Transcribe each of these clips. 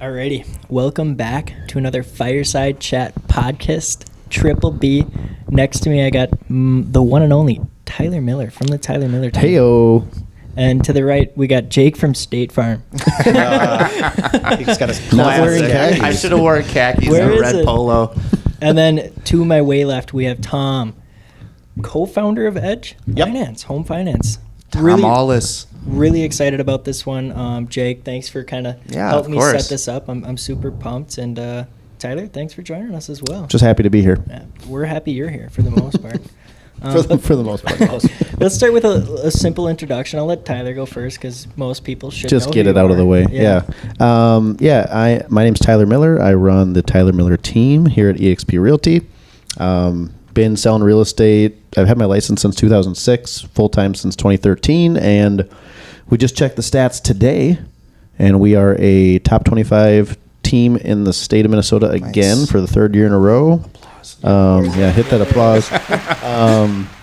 Alrighty, welcome back to another Fireside Chat podcast, Triple B. Next to me, I got the one and only Tyler Miller from the Tyler Miller team. Heyo. And to the right, we got Jake from State Farm. He's got his classic. khakis. I should have worn khakis Where and is red it? polo. And then to my way left, we have Tom, co-founder of Edge Finance, Home Finance. Tom Ahles. Really excited about this one. Jake, thanks for kind of helping me course. set this up. I'm super pumped. And Tyler, thanks for joining us as well. Just happy to be here. Yeah, we're happy you're here for the most part. For the most part. Let's start with a simple introduction. I'll let Tyler go first because most people should Just know get who it you out of are. the way. Yeah. My name's Tyler Miller. I run the Tyler Miller team here at eXp Realty. Been selling real estate. I've had my license since 2006, full-time since 2013, and we just checked the stats today, and we are a top 25 team in the state of Minnesota again for the third year in a row. Hit that applause.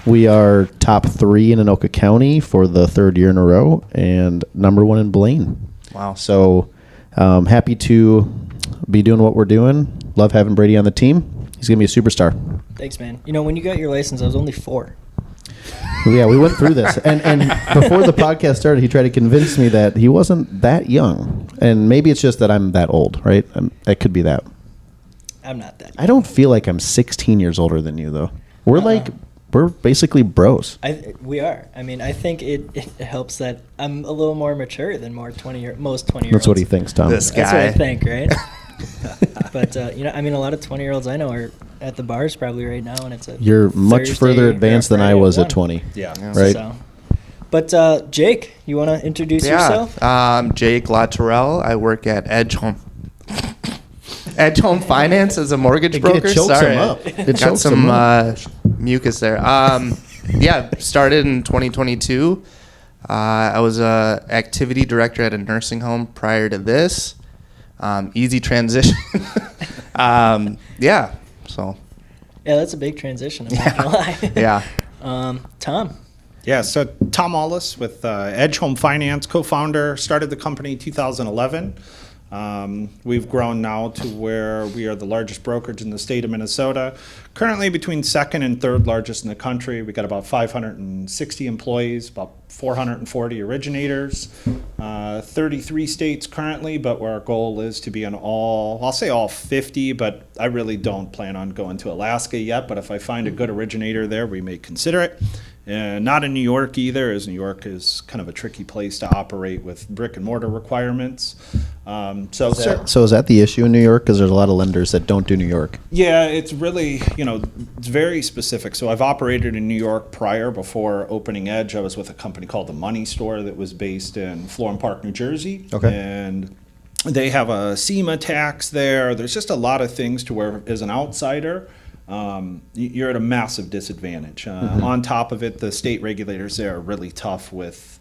We are top 3 in Anoka County for the third year in a row and number 1 in Blaine. Wow. So happy to be doing what we're doing. Love having Brady on the team. He's going to be a superstar. Thanks, man. You know, when you got your license, I was only 4. Yeah, we went through this. And before the podcast started, he tried to convince me that he wasn't that young. And maybe it's just that I'm that old, right? It could be that. I'm not that. I don't feel like I'm 16 years older than you, though. We're basically bros. We are. I mean, I think it helps that I'm a little more mature than most 20-year-olds. That's what he thinks, Tom. This That's what I guy. think, right? But, a lot of 20-year-olds I know are at the bars probably right now, and it's a You're much Thursday further or advanced than I Friday was at 1. 20. Yeah. Right? So. But, Jake, you want to introduce yourself? Jake LaTourella. I work at Edge Home Finance as a mortgage It broker. chokes Sorry, him up. It got chokes some him up. mucus there. Started in 2022. I was a activity director at a nursing home prior to this. Easy transition. So. Yeah, that's a big transition. I'm not gonna lie. Yeah. Tom. Yeah, so Tom Ahles with Edge Home Finance, co-founder, started the company in 2011. We've grown now to where we are the largest brokerage in the state of Minnesota. Currently between second and third largest in the country. We got about 560 employees, about 440 originators, 33 states currently, but our goal is to be in all 50, but I really don't plan on going to Alaska yet, but if I find a good originator there, we may consider it. Not in New York either, as New York is kind of a tricky place to operate with brick and mortar requirements. So is that the issue in New York? Because there's a lot of lenders that don't do New York. Yeah, it's really, it's very specific. So I've operated in New York prior. Before opening Edge, I was with a company called The Money Store that was based in Florham Park, New Jersey. Okay. And they have a SEMA tax there. There's just a lot of things to where, as an outsider, you're at a massive disadvantage. On top of it, the state regulators there are really tough with,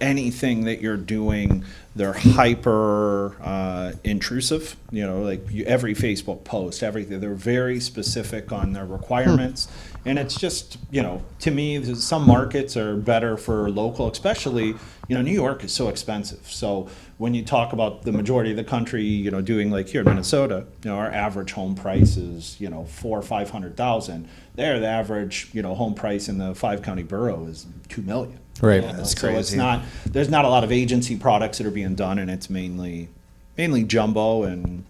anything that you're doing. They're hyper intrusive. Every Facebook post, everything. They're very specific on their requirements, and it's just, to me, some markets are better for local, especially. New York is so expensive. So when you talk about the majority of the country, doing like here in Minnesota, our average home price is, $400,000 or $500,000. There, the average, home price in the 5-county borough is $2 million. Right. That's crazy. So there's not a lot of agency products that are being done, and it's mainly jumbo. And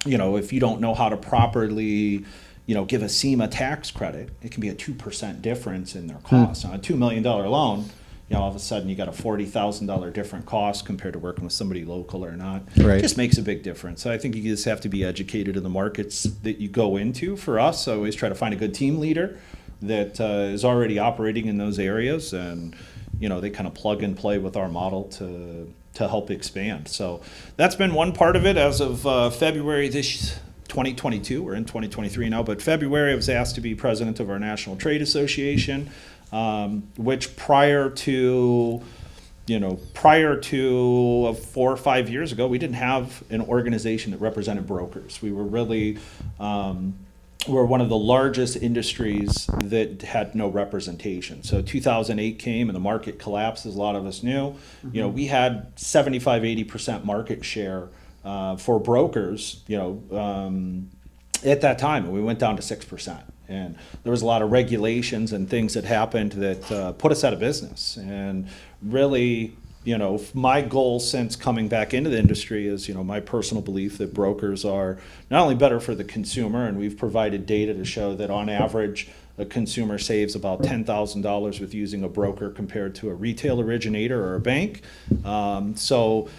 if you don't know how to properly, give a SEMA tax credit, it can be a 2% difference in their cost. On a $2 million loan, all of a sudden you got a $40,000 different cost compared to working with somebody local or not. Right. It just makes a big difference. So I think you just have to be educated in the markets that you go into. For us, I always try to find a good team leader that is already operating in those areas, and they kind of plug and play with our model to help expand. So that's been one part of it. As of February this 2022, we're in 2023 now, but February I was asked to be president of our National Trade Association, which prior to 4 or 5 years ago, we didn't have an organization that represented brokers. We were really we're one of the largest industries that had no representation. So 2008 came and the market collapsed, as a lot of us knew. We had 75-80% market share for brokers, at that time, we went down to 6%. And there was a lot of regulations and things that happened that put us out of business. And really, my goal since coming back into the industry is, my personal belief that brokers are not only better for the consumer, and we've provided data to show that on average, a consumer saves about $10,000 with using a broker compared to a retail originator or a bank. So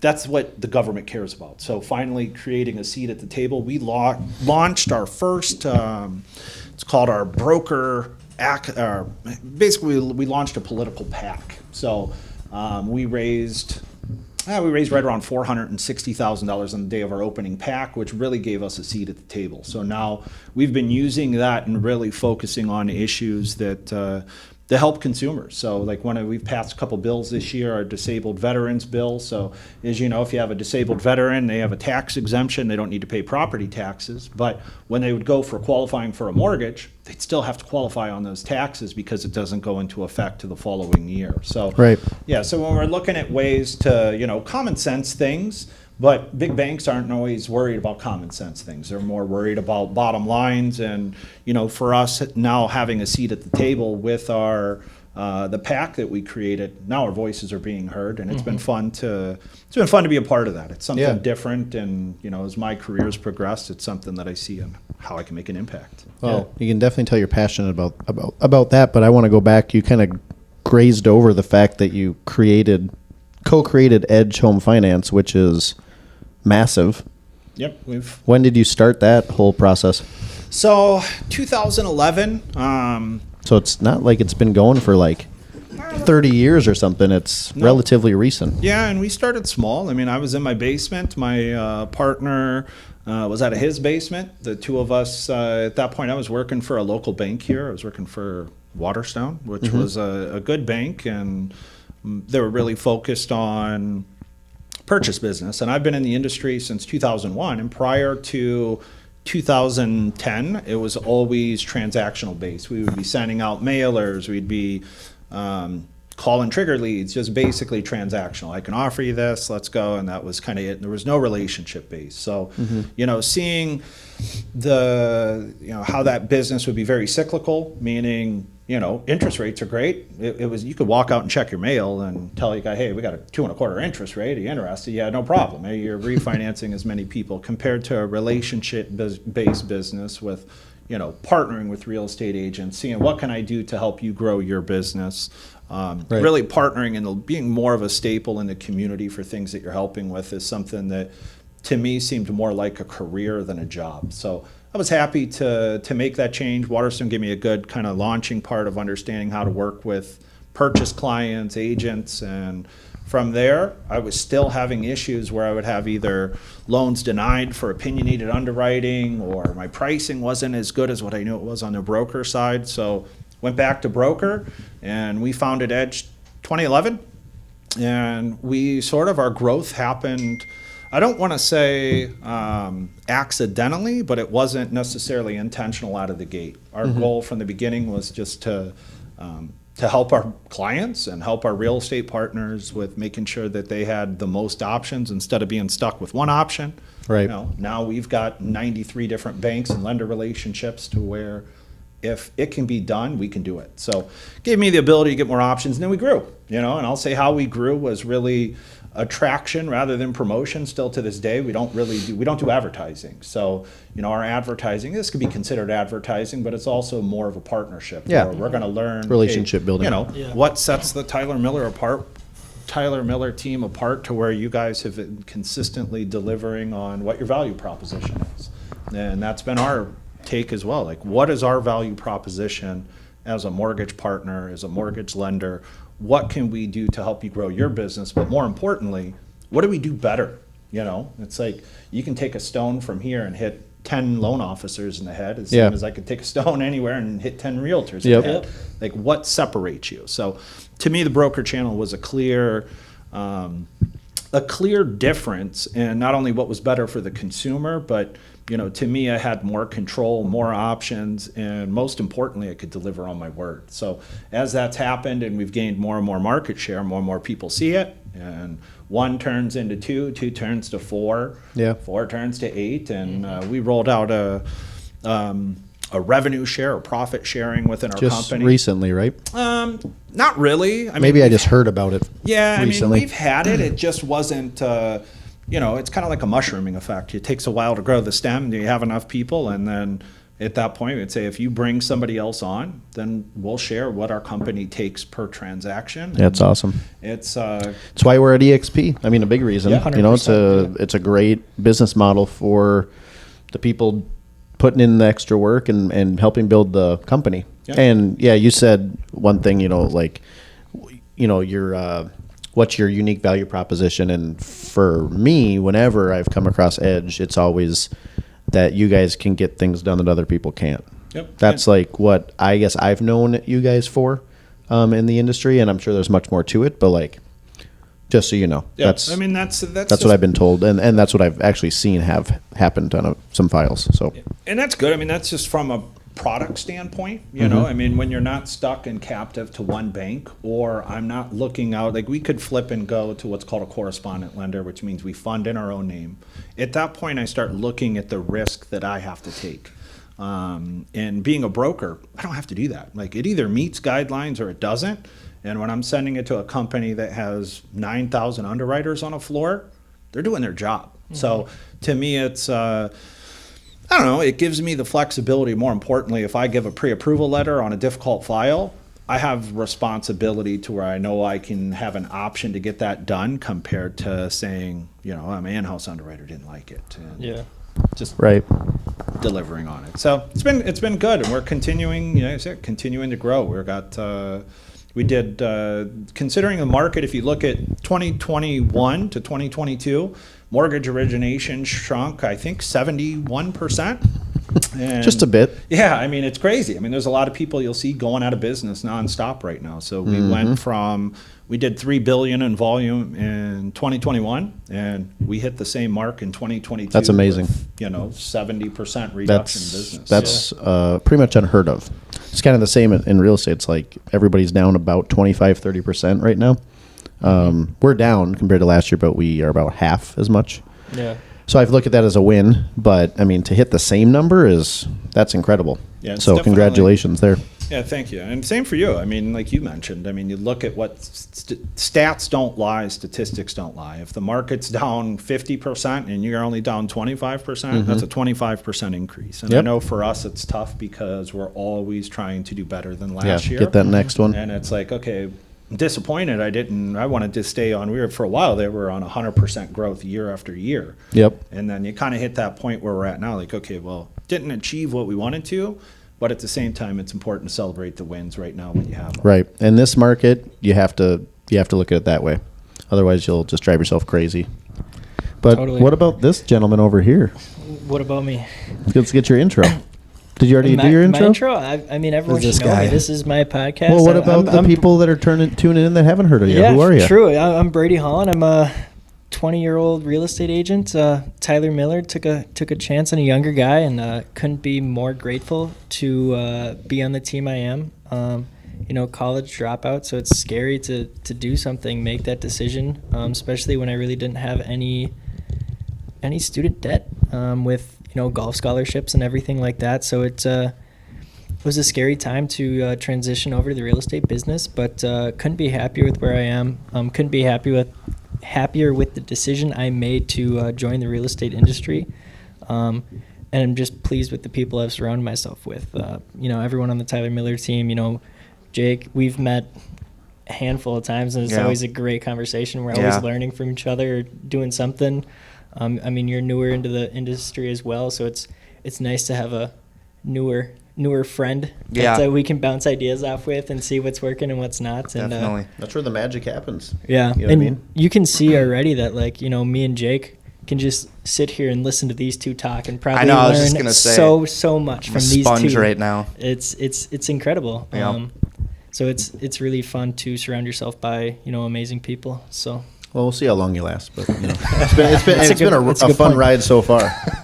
that's what the government cares about. So finally creating a seat at the table, we launched our first, it's called our broker, basically we launched a political PAC. So we raised right around $460,000 on the day of our opening PAC, which really gave us a seat at the table. So now we've been using that and really focusing on issues that help consumers. So like we've passed a couple bills this year, our disabled veterans bill. So as you know, if you have a disabled veteran, they have a tax exemption, they don't need to pay property taxes. But when they would go for qualifying for a mortgage, they'd still have to qualify on those taxes because it doesn't go into effect to the following year. So Right. yeah, so when we're looking at ways to, common sense things, but big banks aren't always worried about common sense things. They're more worried about bottom lines. And, for us now having a seat at the table with our the PAC that we created, now our voices are being heard, and it's been fun to be a part of that. It's something different, and as my career's progressed, it's something that I see and how I can make an impact. Well, you can definitely tell you're passionate about that, but I want to go back. You kind of grazed over the fact that you co-created Edge Home Finance, which is massive. Yep, When did you start that whole process? So 2011. So it's not like it's been going for like 30 years or something. It's relatively recent. Yeah, and we started small. I mean, I was in my basement. My partner was out of his basement. The two of us, at that point, I was working for a local bank here. I was working for Waterstone, which was a good bank, and they were really focused on purchase business. And I've been in the industry since 2001, and prior to 2010, it was always transactional based. We would be sending out mailers, we'd be calling trigger leads, just basically transactional. I can offer you this, let's go, and that was kind of it. There was no relationship based. So, seeing how that business would be very cyclical, meaning interest rates are great. It was, you could walk out and check your mail and tell your guy, hey, we got a 2.25% interest rate. Are you interested? Yeah, no problem. Hey, you're refinancing as many people compared to a relationship-based business with, partnering with real estate agents, seeing what can I do to help you grow your business. Really partnering and being more of a staple in the community for things that you're helping with is something that, to me, seemed more like a career than a job. So I was happy to make that change. Waterstone gave me a good kind of launching part of understanding how to work with purchase clients, agents, and from there, I was still having issues where I would have either loans denied for opinionated underwriting, or my pricing wasn't as good as what I knew it was on the broker side. So went back to broker, and we founded Edge 2011, and our growth happened, I don't want to say accidentally, but it wasn't necessarily intentional out of the gate. Our goal from the beginning was just to help our clients and help our real estate partners with making sure that they had the most options instead of being stuck with one option. Right. Now we've got 93 different banks and lender relationships to where if it can be done, we can do it. So it gave me the ability to get more options, and then we grew. And I'll say how we grew was really attraction rather than promotion. Still to this day, we don't do advertising. So our advertising, this could be considered advertising, but it's also more of a partnership. Yeah, where we're going to learn relationship building. What sets the Tyler Miller team apart to where you guys have been consistently delivering on what your value proposition is. And that's been our take as well. Like, what is our value proposition as a mortgage partner, as a mortgage lender? What can we do to help you grow your business? But more importantly, what do we do better? It's like you can take a stone from here and hit 10 loan officers in the head as soon as I could take a stone anywhere and hit 10 realtors in the head. Like, what separates you? So to me, the broker channel was a clear difference in not only what was better for the consumer, but to me, I had more control, more options, and most importantly, I could deliver on my word. So as that's happened and we've gained more and more market share, more and more people see it, and 1 turns into 2, 2 turns to 4, Yeah. 4 turns to 8, and we rolled out a revenue share or profit sharing within our Just company. recently, right? Not really. I mean, Maybe I just heard about it. yeah, recently. I mean, we've had it. It just wasn't, it's kind of like a mushrooming effect. It takes a while to grow the stem. You have enough people, and then at that point, we'd say if you bring somebody else on, then we'll share what our company takes per transaction. That's awesome. It's That's why we're at EXP. I mean, a big reason. Yeah, You know, it's 100%, it's a great business model for the people putting in the extra work and helping build the company. Yeah. And yeah, you said one thing, like, your what's your unique value proposition? And for me, whenever I've come across Edge, it's always that you guys can get things done that other people can't. Yep. That's like what I guess I've known you guys for in the industry, and I'm sure there's much more to it, but like, just so you know, yeah. that's That's what I've been told, and that's what I've actually seen have happened on some files. So and that's good. I mean, that's just from a product standpoint, you know. I mean, when you're not stuck and captive to one bank, or I'm not looking out, like we could flip and go to what's called a correspondent lender, which means we fund in our own name. At that point, I start looking at the risk that I have to take. And being a broker, I don't have to do that. Like, it either meets guidelines or it doesn't. And when I'm sending it to a company that has 9,000 underwriters on a floor, they're doing their job. So to me, it's I don't know, it gives me the flexibility. More importantly, if I give a pre-approval letter on a difficult file, I have responsibility to where I know I can have an option to get that done, compared to saying, my in-house underwriter didn't like it. And Yeah. just right. delivering on it. So it's been good, and we're continuing, continuing to grow. We did, considering the market, if you look at 2021 to 2022, mortgage origination shrunk, I think, 71%. And Just a bit. yeah, I mean, it's crazy. I mean, there's a lot of people you'll see going out of business nonstop right now. So we went from, we did $3 billion in volume in 2021, and we hit the same mark in 2022. That's amazing. With, 70% reduction in business. That's pretty much unheard of. It's kind of the same in real estate. It's like everybody's down about 25-30% right now. We're down compared to last year, but we are about half as much. Yeah. So I've looked at that as a win, but I mean, to hit the same number that's incredible. Yeah, it's so definitely- congratulations there. Yeah, thank you. And same for you. I mean, like you mentioned, I mean, you look at what stats don't lie, statistics don't lie. If the market's down 50% and you're only down 25%, that's a 25% increase. And I Yep. know for us it's tough because we're always trying to do better than last year. Get that next one. And it's like, okay, I'm disappointed. I wanted to stay on. For a while there, we were on 100% growth year after year. Yep. And then you kind of hit that point where we're at now, like, okay, well, didn't achieve what we wanted to, but at the same time, it's important to celebrate the wins right now when you have them. Right. In this market, you have to look at it that way. Otherwise, you'll just drive yourself crazy. But Totally. what about this gentleman over here? What about me? Let's get your intro. Did you already do your My intro? intro? I mean, everyone Who's should this know me. guy? This is my podcast. Well, what about the people that are tuning in that haven't heard of you? Who are you? True. I'm Brady Holland. I'm a 20-year-old real estate agent. Tyler Miller took a chance on a younger guy, and couldn't be more grateful to be on the team I am. College dropout, so it's scary to do something, make that decision, especially when I really didn't have any student debt with golf scholarships and everything like that. So it was a scary time to transition over to the real estate business, but couldn't be happier with where I am. Couldn't be happier with the decision I made to join the real estate industry. And I'm just pleased with the people I've surrounded myself with. Everyone on the Tyler Miller team, Jake, we've met a handful of times, and it's always a great conversation. We're always learning from each other, doing something. I mean, you're newer into the industry as well, so it's nice to have a newer friend that we can bounce ideas off with and see what's working and what's not. And Definitely. That's where the magic happens. yeah, You know what I mean? you can see already that me and Jake can just sit here and listen to these two talk and probably I was learn just gonna say, so much I'm from a these sponge two. right now. It's incredible. Yeah. So it's really fun to surround yourself by amazing people. So Well, we'll see how long you last, but it's been That's a a good fun point. ride so far.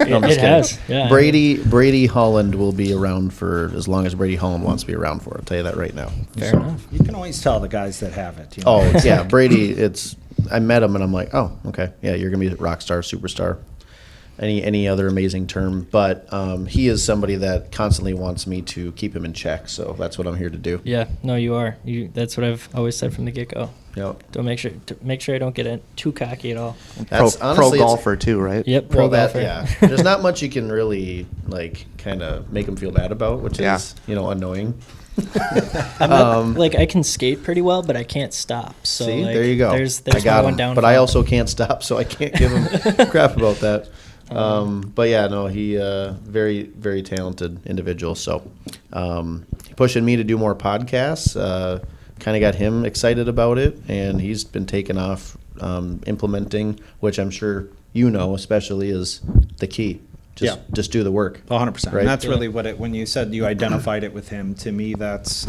No, I'm just It kidding. has, yeah. Brady Holland will be around for as long as Brady Holland wants to be around for. I'll tell you that right now. fair So- enough. You can always tell the guys that have it. Oh yeah, Brady. I met him and I'm like, oh, okay, yeah, you're gonna be a rock star, superstar, any other amazing term. But he is somebody that constantly wants me to keep him in check. So that's what I'm here to do. Yeah, no, you are. That's what I've always said from the get-go. Yep. Don't make sure I don't get too cocky at all. That's Pro honestly, golfer too, right? Yep, pro golfer. Yeah. There's not much you can really like kind of make him feel bad about, which is annoying. I'm not, like I can skate pretty well, but I can't stop. So See, like, there you go. There's I got one him, down. but I also can't stop, so I can't give him crap about that. But yeah, no, he very, very talented individual. So pushing me to do more podcasts, kind of got him excited about it, and he's been taking off, implementing, which I'm sure especially is the key. Just do the work. 100%. Right? And that's really what when you said you identified it with him, to me, that's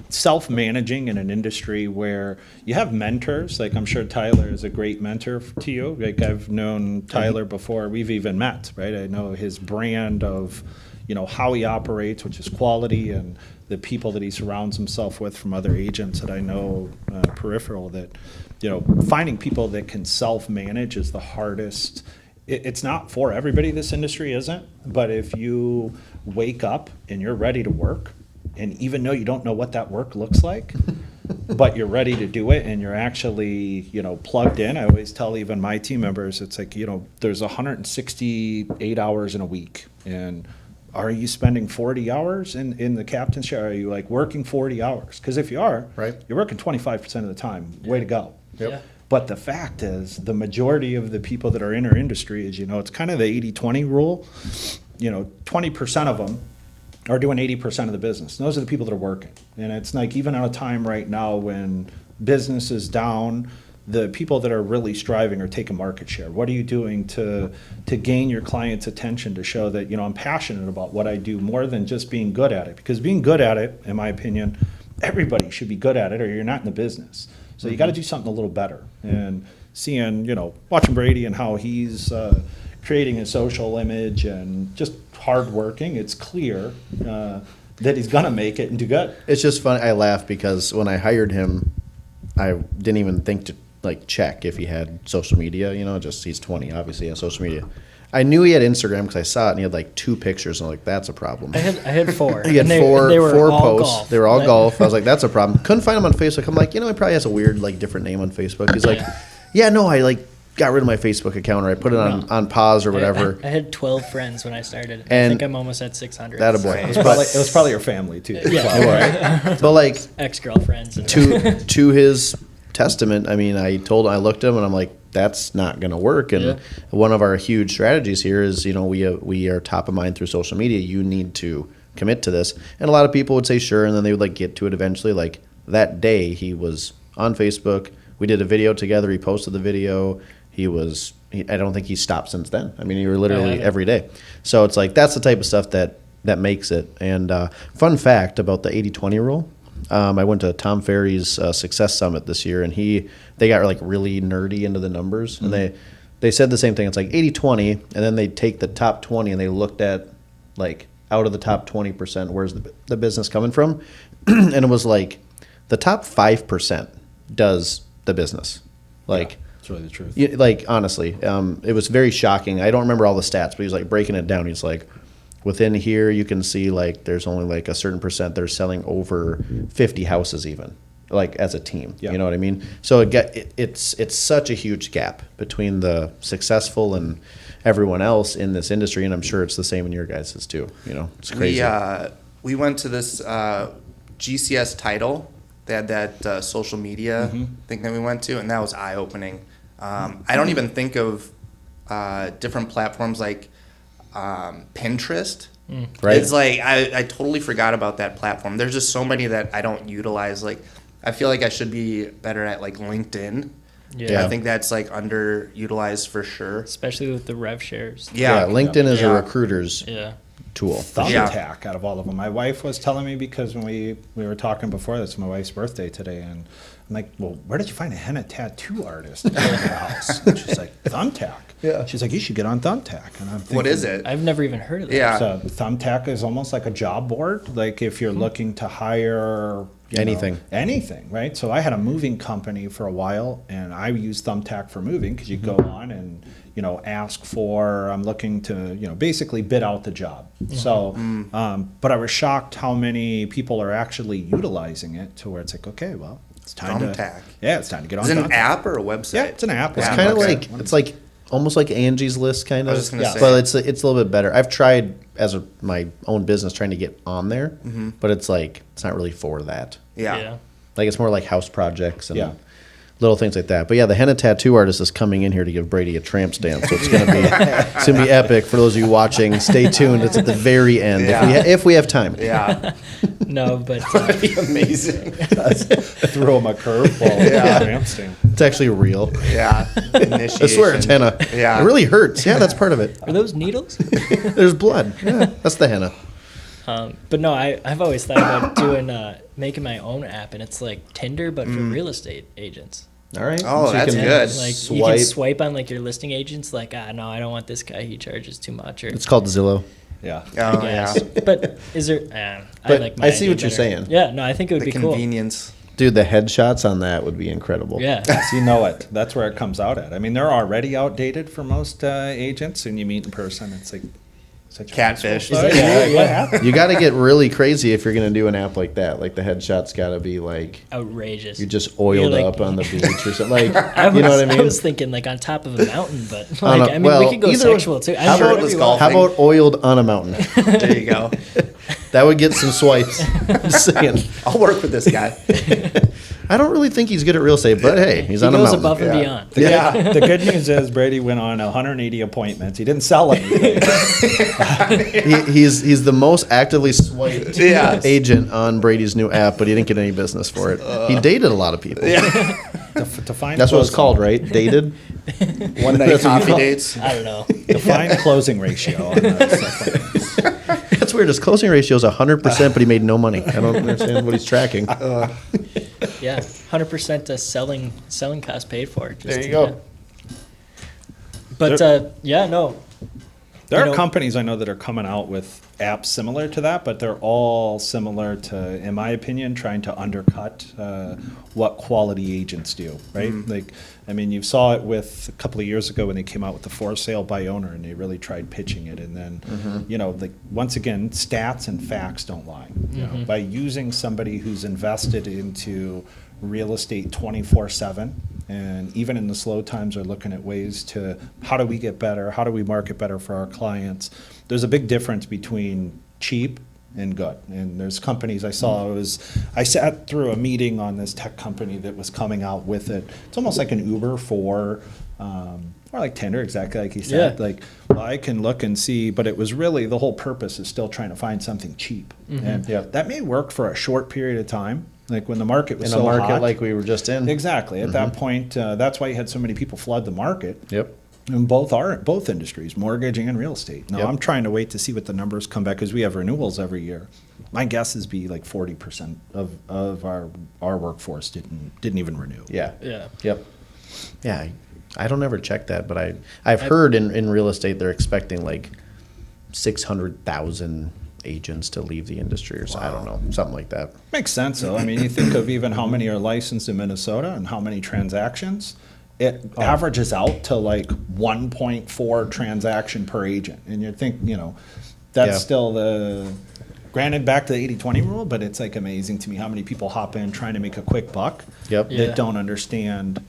self-managing in an industry where you have mentors. Like I'm sure Tyler is a great mentor to you. Like I've known Tyler before we've even met, right? I know his brand of, how he operates, which is quality, and the people that he surrounds himself with from other agents that I know peripheral that, finding people that can self-manage is the hardest. It's not for everybody, this industry isn't, but if you wake up and you're ready to work, and even though you don't know what that work looks like, but you're ready to do it and you're actually, plugged in. I always tell even my team members, it's like, there's 168 hours in a week, and are you spending 40 hours in the captain's chair? Are you like working 40 hours? Because if you are, right, you're working 25% of the time. Way to go. Yep. Yeah. But the fact is, the majority of the people that are in our industry is, it's kind of the 80-20 rule. 20% of them are doing 80% of the business. And those are the people that are working. And it's like, even at a time right now when business is down, the people that are really striving are taking market share. What are you doing to gain your client's attention, to show that, I'm passionate about what I do more than just being good at it? Because being good at it, in my opinion, everybody should be good at it or you're not in the business. So you got to do something a little better. And seeing, watching Brady and how he's creating a social image and just hardworking, it's clear that he's going to make it and do good. It's just funny. I laugh because when I hired him, I didn't even think to check if he had social media. He's 20, obviously, he has social media. I knew he had Instagram because I saw it, and he had 2 pictures, and I'm like, that's a problem. I had 4. He had and four they were all posts. Golf. They were all golf. I was like, that's a problem. Couldn't find him on Facebook. I'm like, he probably has a weird, different name on Facebook. He's like, yeah, no, I got rid of my Facebook account, or I put it on pause or whatever. I had 12 friends when I started. And I think I'm almost at 600. That a boy. It was probably your family, too. Yeah. But ex-girlfriends. to his testament, I looked at him and I'm like, that's not going to work. And one of our huge strategies here is, we are top of mind through social media. You need to commit to this. And a lot of people would say sure, and then they would get to it eventually. That day he was on Facebook. We did a video together. He posted the video. I don't think he stopped since then. You were literally every day. So it's that's the type of stuff that makes it. And fun fact about the 80-20 rule. I went to Tom Ferry's Success Summit this year, and they got really nerdy into the numbers, and they said the same thing. It's 80-20, and then they take the top 20 and they looked at out of the top 20%, where's the business coming from, and it was the top 5% does the business. It's really the truth. Honestly, it was very shocking. I don't remember all the stats, but he was breaking it down. He's within here, you can see there's only a certain percent that are selling over 50 houses even, as a team. Yeah. You know what I mean? So it's such a huge gap between the successful and everyone else in this industry, and I'm sure it's the same in your guys' too. It's crazy. We went to this GCS title. They had that social media thing that we went to, and that was eye-opening. I don't even think of different platforms like Pinterest. Right. It's I totally forgot about that platform. There's just so many that I don't utilize. I feel like I should be better at LinkedIn. Yeah. I think that's underutilized for sure. Especially with the rev shares. Yeah, LinkedIn is a recruiter's tool. Thumbtack out of all of them. My wife was telling me, because when we were talking before, that's my wife's birthday today, and I'm like, well, where did you find a henna tattoo artist in your house? And she's like, Thumbtack. Yeah. She's like, you should get on Thumbtack. And I'm thinking, What is it? I've never even heard of that. Yeah. So Thumbtack is almost like a job board. If you're looking to hire anything, right? So I had a moving company for a while, and I used Thumbtack for moving because you go on and ask for, I'm looking to basically bid out the job. So, but I was shocked how many people are actually utilizing it to where it's like, okay, well, it's time Thumbtack. it's time to get on. Is it an Thumbtack. app or a website? Yeah, it's an app. It's Yeah, kind of okay. it's like almost like Angie's List, kind of. I was just gonna say. But it's a little bit better. I've tried my own business trying to get on there, but it's not really for that. Yeah. Like it's more like house projects and Yeah. little things like that. But yeah, the henna tattoo artist is coming in here to give Brady a tramp stamp, so it's gonna be epic. For those of you watching, stay tuned. It's at the very end if we have time. Yeah. No, but That'd be amazing. Throw him a curveball. Yeah. It's actually real. Yeah. Initiation. I swear it's henna. Yeah. It really hurts. Yeah, that's part of it. are those needles? There's blood. Yeah, that's the henna. But no, I've always thought about doing making my own app, and it's like Tinder but for real estate agents. All right. Oh, you that's can good. Like you can swipe on like your listing agents, like no, I don't want this guy. He charges too much. Or It's called Zillow. Yeah. Oh, yeah. yes. But is there? I But like. My I see idea what you're better. saying. Yeah, no, I think it would The be cool. convenience. Dude, the headshots on that would be incredible. Yeah. So you know it. That's where it comes out at. I mean, they're already outdated for most agents, and you meet in person, it's like such a Catfish. peaceful Is site. that real? What Yeah. happened? You got to get really crazy if you're going to do an app like that. Like the headshots got to be like Outrageous. you're just oiled You're like- up on the beach or something. Like, I was, you know what I mean? I was thinking like on top of a mountain, but On like a- I mean well, we could go either way. sexual too. How I'm sure about, it was whatever you want. how about oiled on a mountain? There you go. That would get some swipes. I'm just saying. I'll work with this guy. I don't really think he's good at real estate, but hey, he's He on a goes mountain. above and Yeah. beyond. Yeah. The good news is Brady went on 180 appointments. He didn't sell anything. He's the most actively swiped Yes. agent on Brady's new app, but he didn't get any business for it. He dated a lot of people. to find That's what it's closing- called, right? Dated? One night That's what you coffee call- dates. I don't know. Define closing ratio. On those. That's weird. His closing ratio is 100%, but he made no money. I don't understand what he's tracking. Yeah, 100% selling cost paid for. Just, There you go. yeah. But yeah, no. There You are know- companies I know that are coming out with apps similar to that, but they're all similar to, in my opinion, trying to undercut what quality agents do, right? Like, I mean, you saw it with a couple of years ago when they came out with the for sale by owner, and they really tried pitching it, and then, like once again, stats and facts don't lie. You know, by using somebody who's invested into real estate 24/7, and even in the slow times are looking at ways to how do we get better, how do we market better for our clients. There's a big difference between cheap and good. And there's companies I saw, I sat through a meeting on this tech company that was coming out with it. It's almost like an Uber for or like Tinder, exactly like you said. Yeah. Like, well, I can look and see, but it was really, the whole purpose is still trying to find something cheap. And that may work for a short period of time, like when the market was In so a market hot. like we were just in. Exactly. At that point, that's why you had so many people flood the market. Yep. In both industries, mortgage and real estate. Now, Yep. I'm trying to wait to see what the numbers come back because we have renewals every year. My guess is be like 40% of our workforce didn't even renew. Yeah. Yeah. Yep. Yeah. I don't ever check that, but I've heard in real estate they're expecting like 600,000 agents to leave the industry or so, I don't know, something like that. Makes sense, though. I mean, you think of even how many are licensed in Minnesota and how many transactions. It averages out to like 1.4 transaction per agent. And you think, that's Yeah. still granted back to the 80-20 rule, but it's like amazing to me how many people hop in trying to make a quick buck Yep. Yeah. that don't understand,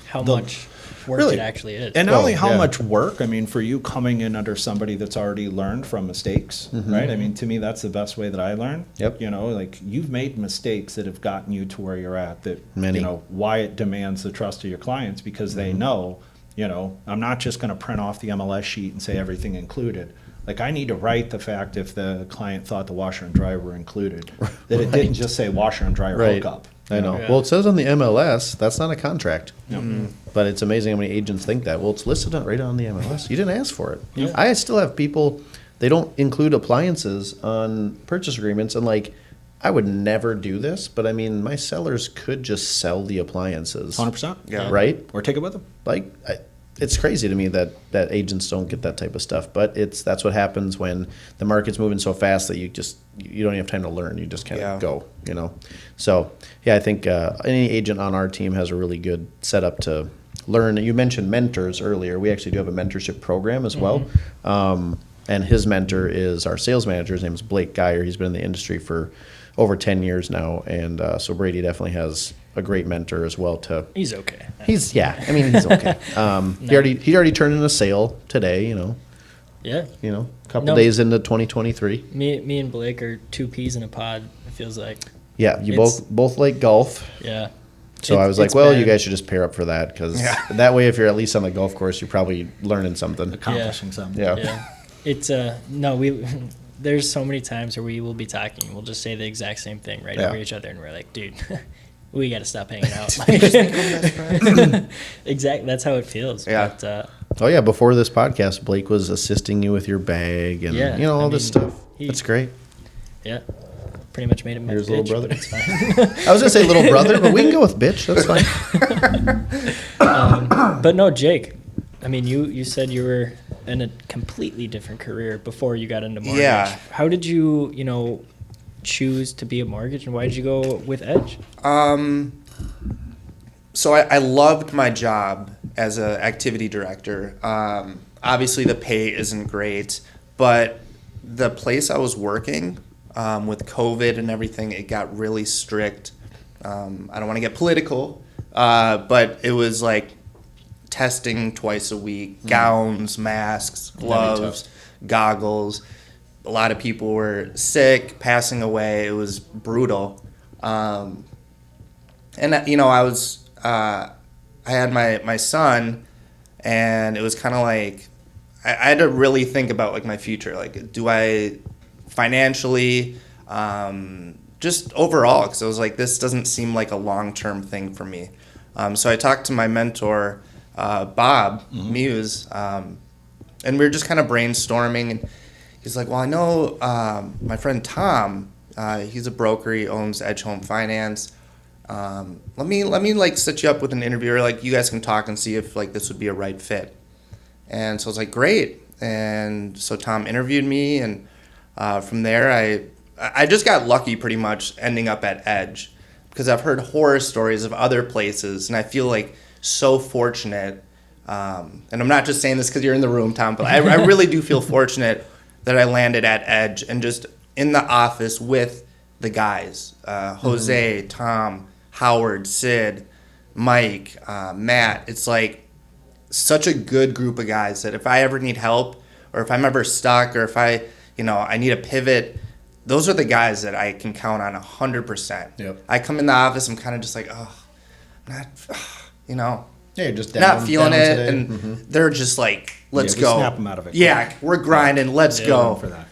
How the- much work Really. it actually is. And not Well, only how yeah. much work, I mean, for you coming in under somebody that's already learned from mistakes, right? I mean, to me, that's the best way that I learn. Yep. Like you've made mistakes that have gotten you to where you're at, that, Many. why it demands the trust of your clients, because they know, I'm not just going to print off the MLS sheet and say everything included. Like I need to write the fact if the client thought the washer and dryer were included, that it didn't just say washer and dryer Right. hookup. I know. Yeah. Well, it says on the MLS, that's not a contract. Yep. But it's amazing how many agents think that. Well, it's listed right on the MLS. You didn't ask for it. Yeah. I still have people, they don't include appliances on purchase agreements. And like, I would never do this, but I mean, my sellers could just sell the appliances. 100%. Yeah. Right? Or take it with them. Like, it's crazy to me that agents don't get that type of stuff. But that's what happens when the market's moving so fast that you don't even have time to learn. You just kind of go, So yeah, I think any agent on our team has a really good setup to learn. You mentioned mentors earlier. We actually do have a mentorship program as well. And his mentor is our sales manager. His name is Blake Geyer. He's been in the industry for over 10 years now. And so Brady definitely has a great mentor as well. He's okay. He's okay. He already turned in a sale today, Yeah. A couple days into 2023. Me and Blake are two peas in a pod, it feels like. Yeah, you both like golf. Yeah. So I was like, well, you guys should just pair up for that, because that way, if you're at least on the golf course, you're probably learning something. Accomplishing something. Yeah. It's there's so many times where we will be talking, we'll just say the exact same thing right over each other, and we're like, dude, we got to stop hanging out. Exactly, that's how it feels. Yeah. But, before this podcast, Blake was assisting you with your bag and all this stuff. That's great. Yeah. Pretty much made him my Here's bitch, little brother. but it's fine. I was gonna say little brother, but we can go with bitch. That's fine. But no, Jake, I mean, you said you were in a completely different career before you got into mortgage. Yeah. How did you, choose to be a mortgage, and why did you go with Edge? So I loved my job as an activity director. Obviously, the pay isn't great, but the place I was working, with COVID and everything, it got really strict. I don't want to get political, but it was like testing twice a week, gowns, masks, gloves, goggles. A lot of people were sick, passing away. It was brutal. And I had my son, and it was kind of like I had to really think about like my future. Like, do I financially, just overall, because I was like, this doesn't seem like a long-term thing for me. So I talked to my mentor, Bob Muse, and we were just kind of brainstorming, and he's like, well, I know my friend Tom, he's a broker, he owns Edge Home Finance. Let me like set you up with an interviewer, like you guys can talk and see if like this would be a right fit. And so I was like, great. And so Tom interviewed me, and from there I just got lucky pretty much ending up at Edge, because I've heard horror stories of other places, and I feel like so fortunate. And I'm not just saying this because you're in the room, Tom, but I really do feel fortunate that I landed at Edge and just in the office with the guys, Jose, Tom, Howard, Sid, Mike, Matt. It's like such a good group of guys that if I ever need help, or if I'm ever stuck, or if I need a pivot, those are the guys that I can count on 100%. Yep. I come in the office, I'm kind of just like, I'm not, Yeah, you're just not feeling it, today. and they're just like, let's just go. snap 'em out of it. Yeah, we're grinding. Let's go. For that.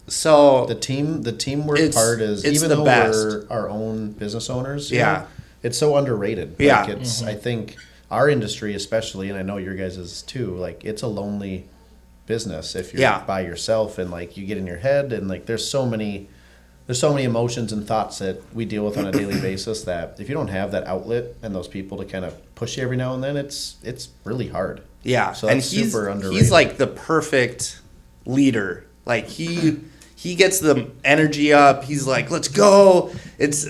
So The teamwork It's- part is, it's even the though best. we're our own business owners, Yeah. it's so underrated. Yeah. Like I think our industry especially, and I know your guys' too, like it's a lonely business if you're by yourself, and like you get in your head, and like there's so many emotions and thoughts that we deal with on a daily basis, that if you don't have that outlet and those people to kind of push you every now and then, it's really hard. yeah, So and that's he's super underrated. he's like the perfect leader. Like he gets the energy up. He's like, let's go.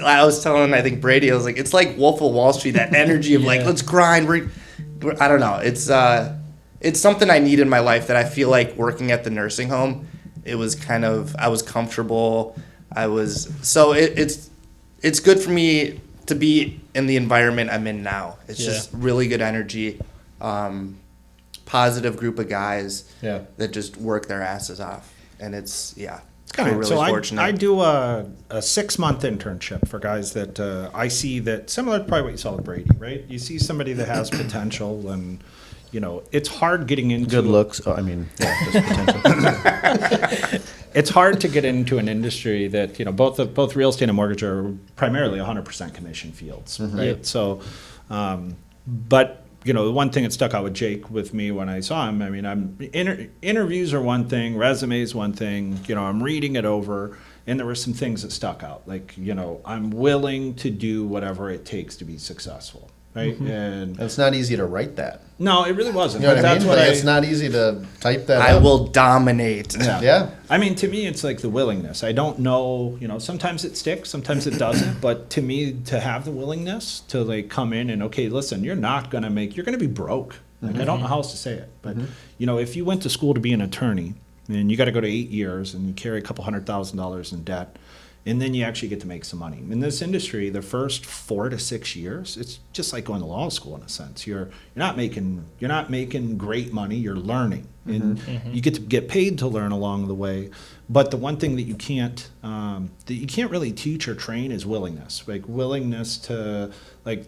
I was telling, I think Brady, I was like, it's like Wolf of Wall Street, that energy of like, let's grind. I don't know. It's something I need in my life, that I feel like working at the nursing home, it was kind of, I was comfortable. It's good for me to be in the environment I'm in now. It's just really good energy, positive group of guys that just work their asses off. And it's really So fortunate. I do a 6-month internship for guys that I see that, similar to probably what you saw with Brady, right? You see somebody that has potential, and it's hard getting into Good looks. Oh, I mean, just potential. It's hard to get into an industry that both real estate and mortgage are primarily 100% commission fields, right? Yeah. So, but the one thing that stuck out with Jake with me when I saw him, I mean, interviews are one thing, resumes one thing. I'm reading it over, and there were some things that stuck out. Like, I'm willing to do whatever it takes to be successful. right? And It's not easy to write that. no, it really wasn't. You know But what I that's mean? what Like, it's not easy to type that I up. will dominate. Yeah. I mean, to me, it's like the willingness. I don't know, sometimes it sticks, sometimes it doesn't. But to me, to have the willingness to like come in and, okay, listen, you're going to be broke. Like, I don't know how else to say it. But, if you went to school to be an attorney and you got to go to 8 years and you carry a couple $100,000 in debt, and then you actually get to make some money. In this industry, the first 4 to 6 years, it's just like going to law school in a sense. You're not making great money. You're learning, and you get to get paid to learn along the way. But the one thing that you can't really teach or train is willingness. Like willingness to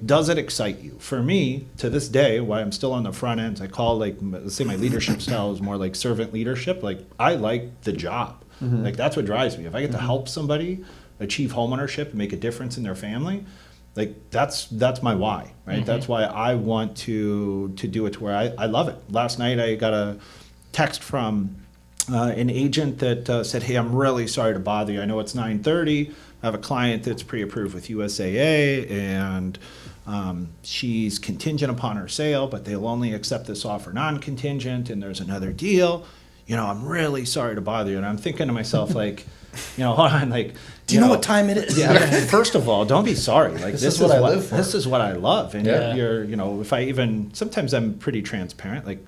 does it excite you? For me, to this day, why I'm still on the front end, I call let's say my leadership style is more like servant leadership. Like I like the job. Like that's what drives me. If I get to help somebody achieve homeownership and make a difference in their family, like that's my why, right? That's why I want to do it to where I love it. Last night I got a text from an agent that said, "Hey, I'm really sorry to bother you. I know it's 9:30. I have a client that's pre-approved with USAA, and she's contingent upon her sale, but they'll only accept this offer non-contingent, and there's another deal. I'm really sorry to bother you." And I'm thinking to myself, hold on, Do you know what time it is? Yeah. First of all, don't be sorry. This is what I live for. This is what I love. And Yeah. sometimes I'm pretty transparent.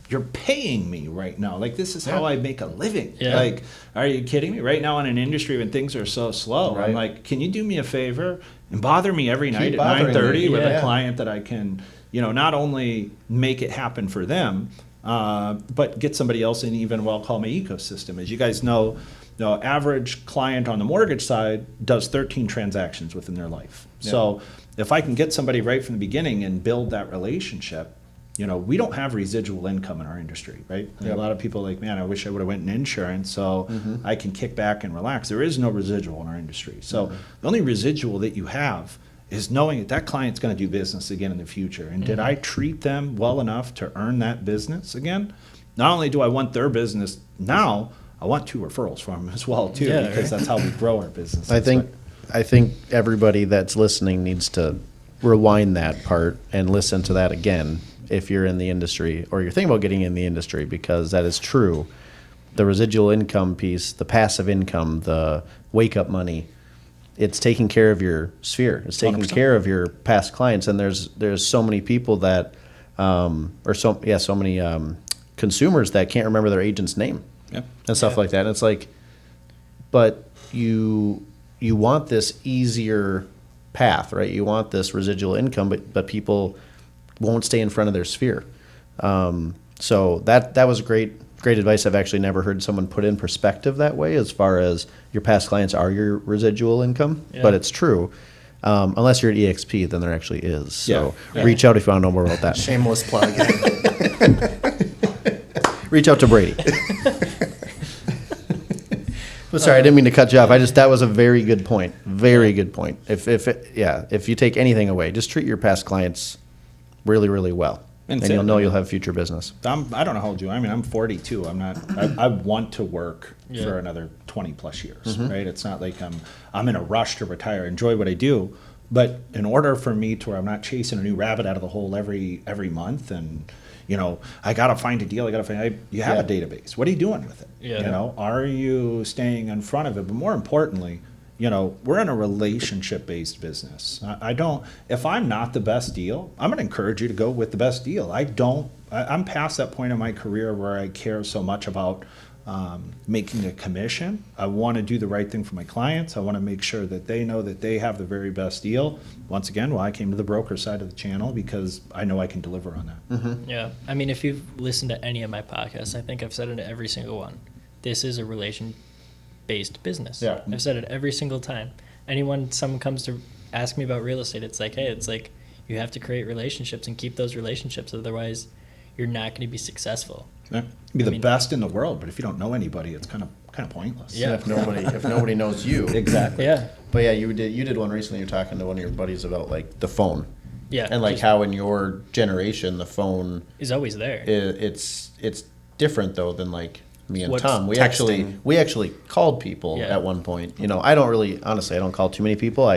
You're paying me right now. This is how I make a living. Yeah. Are you kidding me? Right now in an industry when things are so slow, Right. I'm like, can you do me a favor and bother me every night at bothering 9:30 me. with a Yeah. client that I can, not only make it happen for them, but get somebody else in even what I'll call my ecosystem. As you guys know, the average client on the mortgage side does 13 transactions within their life. Yeah. So if I can get somebody right from the beginning and build that relationship, we don't have residual income in our industry, right? And Yep. a lot of people are like, man, I wish I would have went in insurance so I can kick back and relax. There is no residual in our industry. So the only residual that you have is knowing that client's going to do business again in the future. And did I treat them well enough to earn that business again? Not only do I want their business now, I want 2 referrals from them as well too, Yeah, because right. that's how we grow our business. I think everybody that's listening needs to rewind that part and listen to that again if you're in the industry or you're thinking about getting in the industry, because that is true. The residual income piece, the passive income, the wake-up money, it's taking care of your sphere. It's taking 100%. care of your past clients, and there's so many people that, so many consumers that can't remember their agent's name Yep. and stuff like that. And it's like, but you want this easier path, right? You want this residual income, but people won't stay in front of their sphere. So that was great advice. I've actually never heard someone put in perspective that way, as far as your past clients are your residual income, Yeah. but it's true. Unless you're at EXP, then there actually is. So Yeah. reach out if you want to know more about that. Shameless plug. Reach out to Brady. But sorry, I didn't mean to cut you off. That was a very good point. Very good point. If you take anything away, just treat your past clients really, really well, and you'll know you'll have future business. I don't know how old you are. I mean, I'm 42. I want to work for another 20 plus years, right? It's not like I'm in a rush to retire. I enjoy what I do, but in order for me to where I'm not chasing a new rabbit out of the hole every month, and I gotta find a deal. You have a database. What are you doing with it? Yeah. Are you staying in front of it? But more importantly, we're in a relationship-based business. If I'm not the best deal, I'm going to encourage you to go with the best deal. I'm past that point in my career where I care so much about making a commission. I want to do the right thing for my clients. I want to make sure that they know that they have the very best deal. Once again, I came to the broker side of the channel because I know I can deliver on that. Yeah. I mean, if you've listened to any of my podcasts, I think I've said it to every single one. This is a relation-based business. Yeah. I've said it every single time. Someone comes to ask me about real estate, it's like, hey, you have to create relationships and keep those relationships. Otherwise, you're not going to be successful. Yeah. Be the best in the world, but if you don't know anybody, it's kind of pointless. Yeah. If nobody knows you. Exactly. Yeah. But yeah, you did one recently. You're talking to one of your buddies about the phone. Yeah. And just how in your generation the phone is always there. it's different though than me and What's Tom. We texting? actually called people Yeah. at one point. I don't really, honestly, I don't call too many people.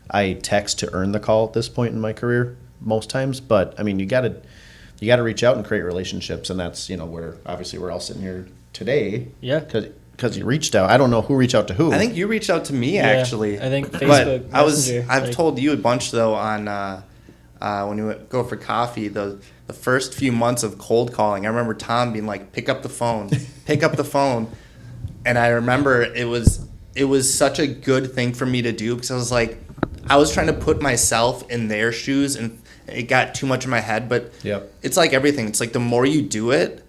I text to earn the call at this point in my career. most times. But I mean, you got to reach out and create relationships, and that's where obviously we're all sitting here today. Yeah. Because you reached out. I don't know who reached out to who. I think you reached out to me actually. I think But Facebook I've told you a bunch though on when you go for coffee, the first few months of cold calling. I remember Tom being like, pick up the phone. And I remember it was such a good thing for me to do, because I was trying to put myself in their shoes, and it got too much in my head. But it's like everything. It's like the more you do it,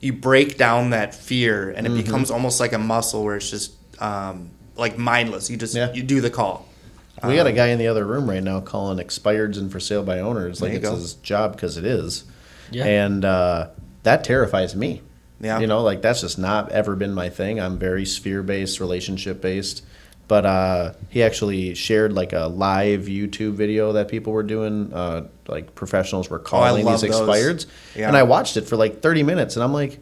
you break down that fear, and it becomes almost like a muscle where it's just like mindless. You just you do the call. We got a guy in the other room right now calling expireds and for sale by owners like it's his job, because it is. Yeah. And that terrifies me. Yeah. Like that's just not ever been my thing. I'm very sphere-based, relationship-based. But he actually shared like a live YouTube video that people were doing. Like professionals were calling these expireds. Yeah. And I watched it for like 30 minutes, and I'm like,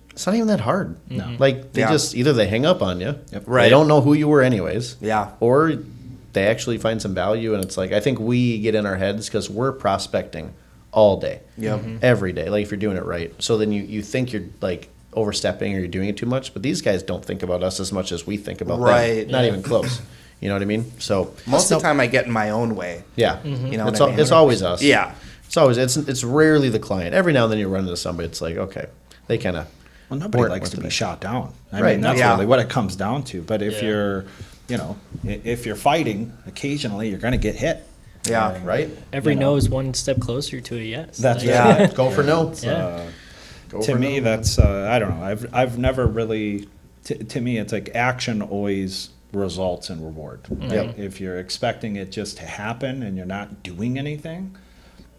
it's not even that hard. No. Like they just either they hang up on you, right? They don't know who you were anyways. Yeah. Or they actually find some value, and it's like I think we get in our heads because we're prospecting all day, every day. Like if you're doing it right, so then you think you're like overstepping or you're doing it too much, but these guys don't think about us as much as we think about them. Not even close. You know what I mean? So most of the time I get in my own way. Yeah. You know, it's always us. Yeah. It's rarely the client. Every now and then you run into somebody. It's like, okay, they kind of. Well, nobody likes to be shot down. I mean, that's really what it comes down to. But if you're, if you're fighting, occasionally you're going to get hit. Yeah. Right. Every no is one step closer to a yes. That's Go for no. To me, that's I don't know. I've never really. To me, it's like action always results in reward. Like if you're expecting it just to happen and you're not doing anything,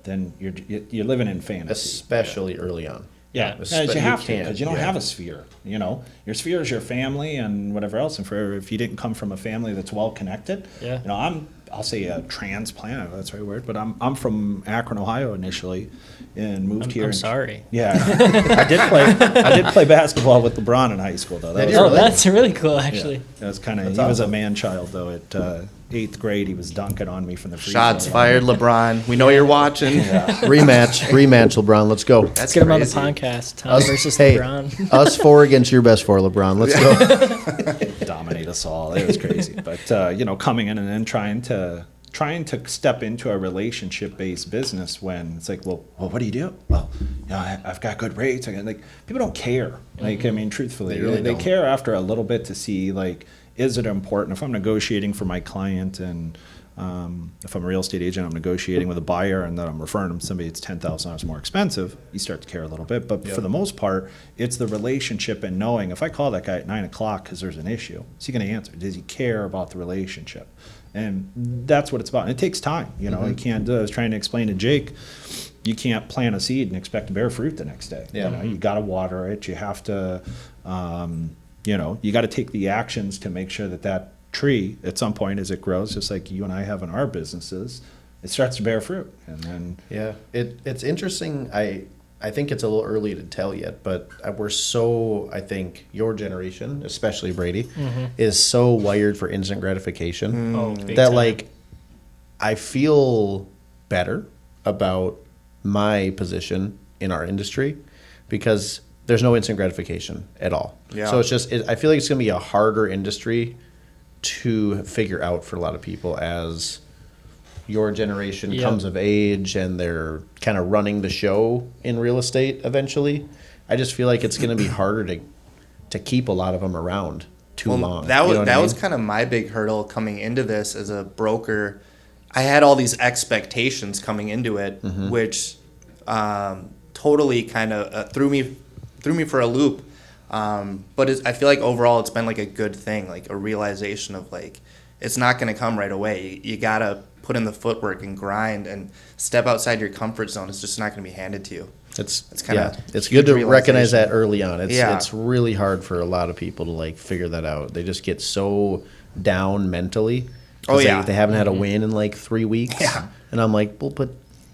then you're living in fantasy. Especially early on. Yeah, as you have to, because you don't have a sphere. Your sphere is your family and whatever else. And if you didn't come from a family that's well connected, I'll say a transplant, if that's the right word, but I'm from Akron, Ohio initially, and moved here. I'm sorry. Yeah, I did play basketball with LeBron in high school though. That's really cool, actually. Yeah, that was kind of. He was a man child though. At 8th grade, he was dunking on me from the free Shots fired, LeBron. We know you're watching. Rematch, LeBron. Let's go. Let's get him on the podcast. Tom versus LeBron. Us 4 against your best 4, LeBron. Let's go. Dominate us all. It was crazy. But coming in and then trying to step into a relationship-based business when it's like, well, what do you do? Well, I've got good rates. People don't care. Like, I mean, truthfully, they care after a little bit to see, like, is it important? If I'm negotiating for my client and if I'm a real estate agent, I'm negotiating with a buyer and then I'm referring them to somebody that's $10,000 more expensive, you start to care a little bit. But for the most part, it's the relationship and knowing if I call that guy at 9 o'clock because there's an issue, is he going to answer? Does he care about the relationship? And that's what it's about. And it takes time. You can't do it. I was trying to explain to Jake, you can't plant a seed and expect to bear fruit the next day. Yeah. You got to water it. You have to, you got to take the actions to make sure that tree at some point as it grows, just like you and I have in our businesses, it starts to bear fruit. And then it's interesting. I think it's a little early to tell yet, but we're so, I think your generation, especially Brady, is so wired for instant gratification that like I feel better about my position in our industry because there's no instant gratification at all. Yeah. So it's just, I feel like it's going to be a harder industry to figure out for a lot of people as your generation comes of age and they're kind of running the show in real estate eventually. I just feel like it's going to be harder to keep a lot of them around too long. That was kind of my big hurdle coming into this as a broker. I had all these expectations coming into it, which totally kind of threw me for a loop. But I feel like overall it's been like a good thing, like a realization of like it's not going to come right away. You got to put in the footwork and grind and step outside your comfort zone. It's just not going to be handed to you. It's kind of it's good to recognize that early on. It's really hard for a lot of people to like figure that out. They just get so down mentally. They haven't had a win in like 3 weeks. Yeah. And I'm like, well, but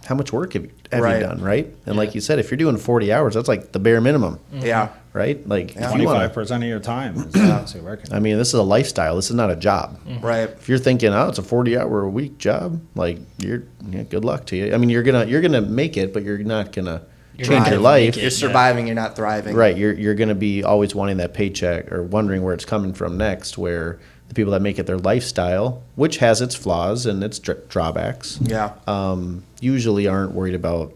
how much work have you Right. done, right? And Yeah. like you said, if you're doing 40 hours, that's like the bare minimum, Yeah. right? Like, if you wanna, 25% of your time is actually working. I mean, this is a lifestyle. This is not a job. Right. If you're thinking, oh, it's a 40-hour-a-week job, like, good luck to you. I mean, you're gonna make it, but you're not gonna You're change not your gonna make life. it. You're surviving. You're not thriving. Right. You're going to be always wanting that paycheck or wondering where it's coming from next, where the people that make it their lifestyle, which has its flaws and its drawbacks, Yeah. usually aren't worried about,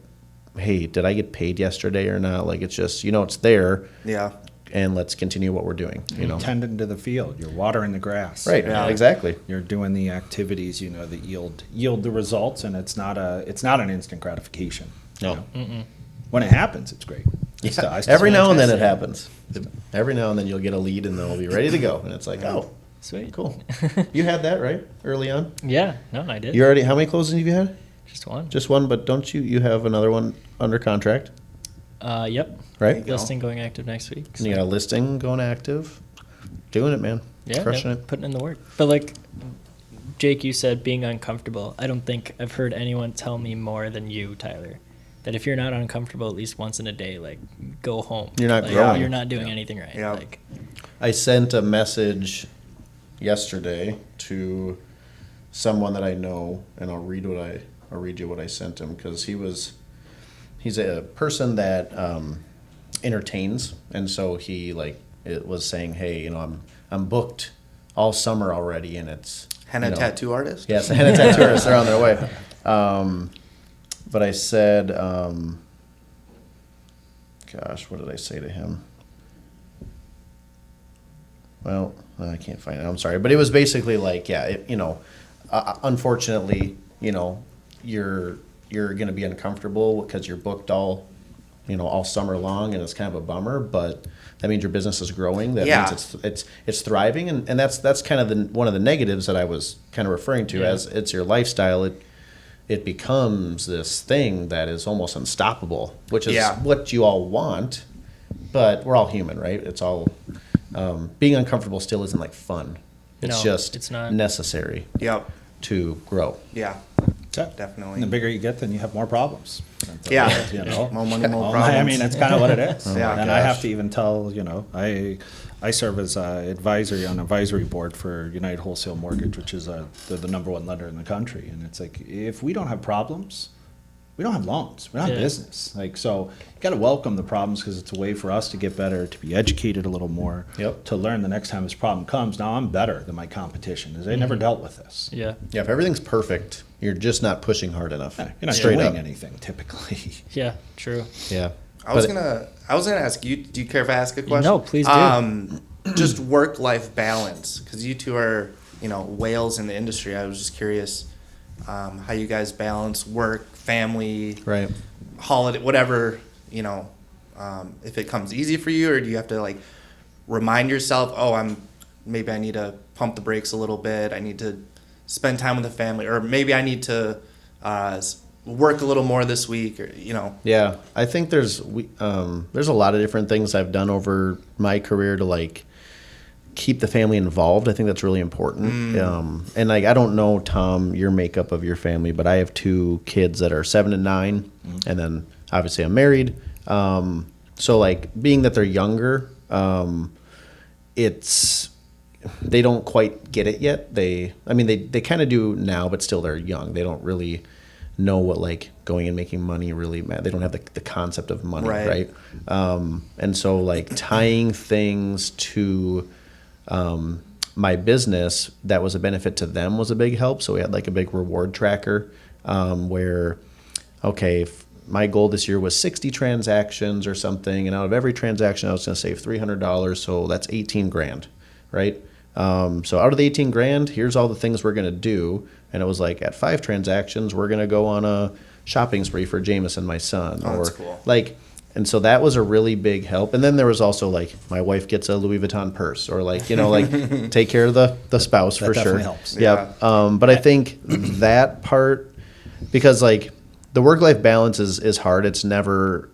hey, did I get paid yesterday or not? Like, it's just, it's there, Yeah. and let's continue what we're doing, You're tending to the field. You're watering the grass. Right. Yeah. Exactly. You're doing the activities, that yield the results, and it's not an instant gratification. No. When it happens, it's great. Every now and then it happens. Every now and then you'll get a lead and they'll be ready to go. And it's like, oh, Sweet. cool. You had that, right? Early on? Yeah. No, I did. How many closings have you had? Just one. Just one, but don't you have another one under contract, Yep. right? go. Listing going active next week. And you got a listing going active. Doing it, man. Yeah, Crushing no, it. putting in the work. But like Jake, you said being uncomfortable. I don't think I've heard anyone tell me more than you, Tyler, that if you're not uncomfortable at least once in a day, like go home. You're not Like, growing. You're not doing anything right. Yeah. Like I sent a message yesterday to someone that I know, and I'll read you what I sent him, because he's a person that entertains, and so it was saying, hey, I'm booked all summer already, and it's Henna tattoo artist. yes, henna tattooists, they're on their way. But I said, gosh, what did I say to him? Well, I can't find it. I'm sorry, but it was basically like, yeah, unfortunately, you're going to be uncomfortable because you're booked all summer long, and it's kind of a bummer. But that means your business is growing. That Yeah. means it's thriving, and that's kind of one of the negatives that I was kind of referring to as it's your lifestyle. It becomes this thing that is almost unstoppable, which is what you all want. But we're all human, right? It's all being uncomfortable still isn't like fun. It's No, just it's not. necessary Yep. to grow. Yeah. That's it. Definitely. And the bigger you get, then you have more problems. Yeah. More money, more I problems. mean, that's kind of what it is. Yeah. And I have gosh. to even tell, I serve as advisory on advisory board for United Wholesale Mortgage, which is they're the number one lender in the country. And it's like, if we don't have problems, we don't have loans. We don't have Yeah. business. So you got to welcome the problems, because it's a way for us to get better, to be educated a little more, Yep. to learn the next time this problem comes. Now I'm better than my competition, because they never dealt with this. yeah. Yeah, if everything's perfect, you're just not pushing hard enough. You're not Straight doing up. anything typically. Yeah. True. Yeah. I was But- gonna ask you. Do you care if I ask a question? No, please do. Just work-life balance, because you two are whales in the industry. I was just curious how you guys balance work, family, Right. holiday, whatever. If it comes easy for you, or do you have to remind yourself, maybe I need to pump the brakes a little bit. I need to spend time with the family, or maybe I need to work a little more this week, or Yeah, I think there's a lot of different things I've done over my career to keep the family involved. I think that's really important. And I don't know, Tom, your makeup of your family, but I have two kids that are 7 and 9, and then obviously I'm married. So being that they're younger, they don't quite get it yet. They kind of do now, but still they're young. They don't really know what going and making money really matters. They don't have the concept of money, right? And so tying things to my business that was a benefit to them was a big help. So we had a big reward tracker where, okay, if my goal this year was 60 transactions or something, and out of every transaction I was going to save $300, so that's 18 grand, right? So out of the 18 grand, here's all the things we're going to do. And it was at 5 transactions, we're going to go on a shopping spree for Jameson, my son. Oh, that's cool. And so that was a really big help. And then there was also my wife gets a Louis Vuitton purse, or take care of the spouse for sure. definitely helps. Yeah. But I think that part, because the work-life balance is hard. It's never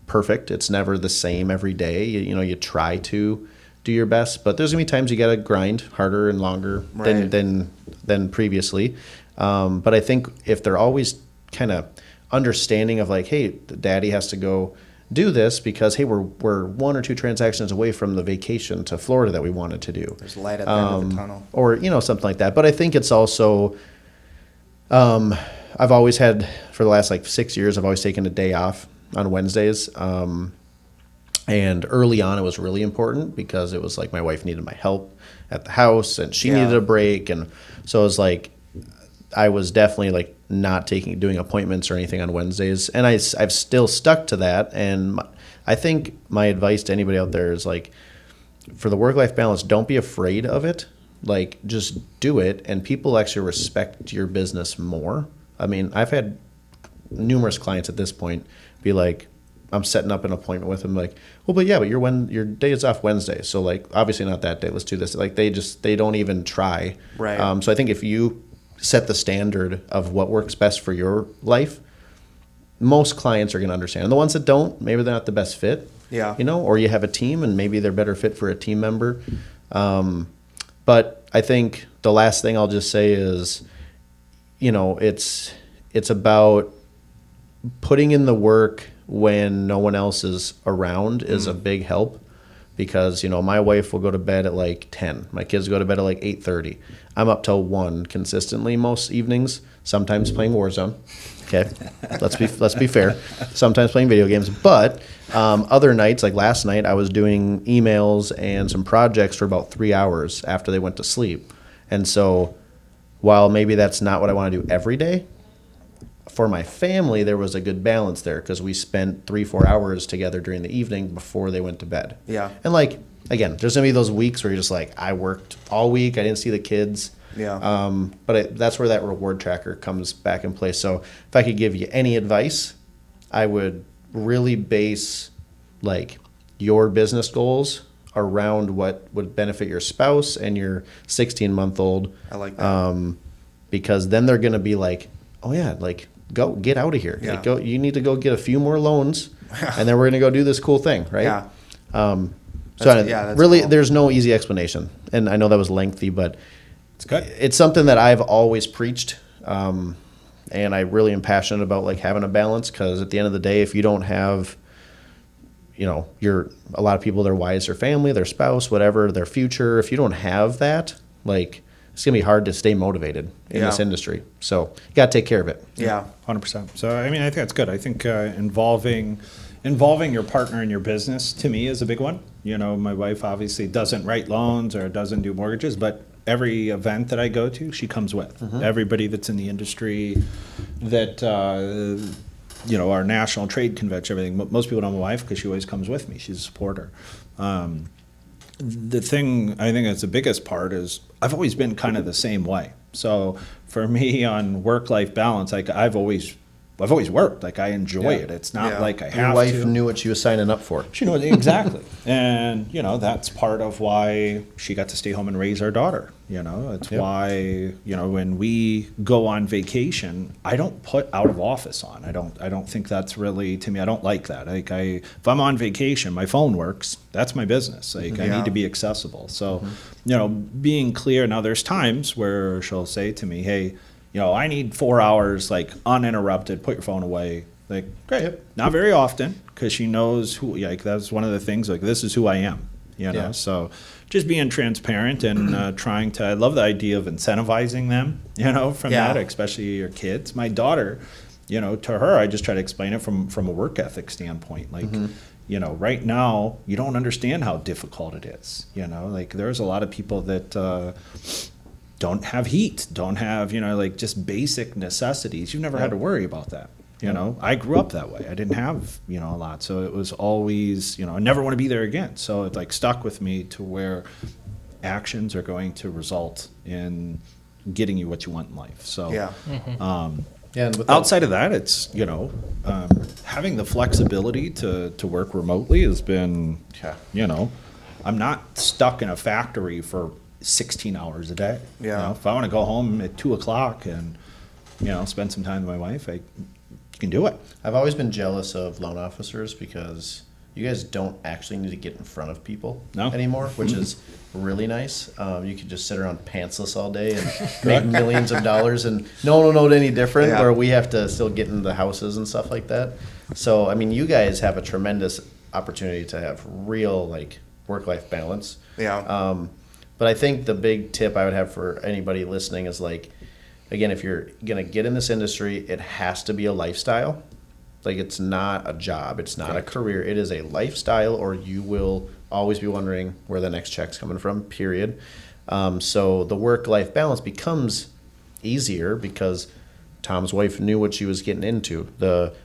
perfect. It's never the same every day. You try to do your best, but there's gonna be times you gotta grind harder and longer than previously. But I think if they're always kind of understanding of like, hey, daddy has to go do this because, hey, we're 1 or 2 transactions away from the vacation to Florida that we wanted to do. There's light at the end of the tunnel. Or, you know, something like that. But I think it's also, I've always had, for the last like 6 years, I've always taken a day off on Wednesdays. And early on, it was really important because it was like my wife needed my help at the house and she needed a break. And so it was like, I was definitely like not doing appointments or anything on Wednesdays. And I've still stuck to that. And I think my advice to anybody out there is like, for the work-life balance, don't be afraid of it. Like, just do it. And people actually respect your business more. I mean, I've had numerous clients at this point be like, I'm setting up an appointment with them, like, well, but your day is off Wednesday, so like obviously not that day. Let's do this. Like they don't even try. Right. So I think if you set the standard of what works best for your life, most clients are going to understand. And the ones that don't, maybe they're not the best fit. Yeah. You know, or you have a team and maybe they're better fit for a team member. But I think the last thing I'll just say is, you know, it's about putting in the work when no one else is around is a big help, because, you know, my wife will go to bed at like 10. My kids go to bed at like 8:30. I'm up till 1 consistently most evenings, sometimes playing Warzone. Okay, let's be fair. Sometimes playing video games, but other nights, like last night, I was doing emails and some projects for about 3 hours after they went to sleep. And so while maybe that's not what I want to do every day, for my family, there was a good balance there because we spent 3-4 hours together during the evening before they went to bed. Yeah. And like, again, there's gonna be those weeks where you're just like, I worked all week, I didn't see the kids. Yeah. But that's where that reward tracker comes back in place. So if I could give you any advice, I would really base like your business goals around what would benefit your spouse and your 16-month-old. I like that. Because then they're gonna be like, oh yeah, like, go get out of here. Yeah. Like, go. You need to go get a few more loans, and then we're gonna go do this cool thing, right? Yeah. That's really cool. There's no easy explanation, and I know that was lengthy, but It's good. it's something that I've always preached, and I really am passionate about like having a balance, because at the end of the day, if you don't have, you know, a lot of people, their wives, their family, their spouse, whatever, their future, if you don't have that, like, it's going to be hard to stay motivated in this industry. So you got to take care of it. Yeah. 100%. So, I mean, I think that's good. I think involving your partner in your business, to me, is a big one. You know, my wife obviously doesn't write loans or doesn't do mortgages, but every event that I go to, she comes with. Everybody that's in the industry, that, you know, our national trade convention, everything. Most people know my wife because she always comes with me. She's a supporter. The thing I think that's the biggest part is I've always been kind of the same way. So for me on work-life balance, like I've always worked. Like I enjoy it. It's not like I have to. Your wife knew what she was signing up for. She knew exactly. And, you know, that's part of why she got to stay home and raise our daughter. You know, it's why, you know, when we go on vacation, I don't put out of office on. I don't think that's really, to me, I don't like that. Like if I'm on vacation, my phone works. That's my business. Like I need to be accessible. So, you know, being clear. Now there's times where she'll say to me, hey, you know, I need 4 hours, like uninterrupted, put your phone away. Like, great. Not very often, because she knows who, like, that's one of the things, like, this is who I am, you know? So just being transparent and trying to, I love the idea of incentivizing them, you know, from that, especially your kids. My daughter, you know, to her, I just try to explain it from a work ethic standpoint. Like, you know, right now, you don't understand how difficult it is, you know? Like, there's a lot of people that, don't have heat, don't have, you know, like just basic necessities. You've never had to worry about that. You know, I grew up that way. I didn't have, you know, a lot. So it was always, you know, I never want to be there again. So it like stuck with me to where actions are going to result in getting you what you want in life. So, And outside of that, it's, you know, having the flexibility to work remotely has been, you know, I'm not stuck in a factory for 16 hours a day. You know, if I want to go home at 2:00 and, you know, spend some time with my wife, you can do it. I've always been jealous of loan officers because, you guys don't actually need to get in front of people No. anymore, which is really nice. You can just sit around pantsless all day and make millions of dollars, and no one will know any different. Yeah. Where we have to still get into the houses and stuff like that. So I mean, you guys have a tremendous opportunity to have real like work-life balance. Yeah. But I think the big tip I would have for anybody listening is like, again, if you're gonna get in this industry, it has to be a lifestyle. Like, it's not a job, it's not a career, it is a lifestyle, or you will always be wondering where the next check's coming from, period. So the work-life balance becomes easier because Tom's wife knew what she was getting into.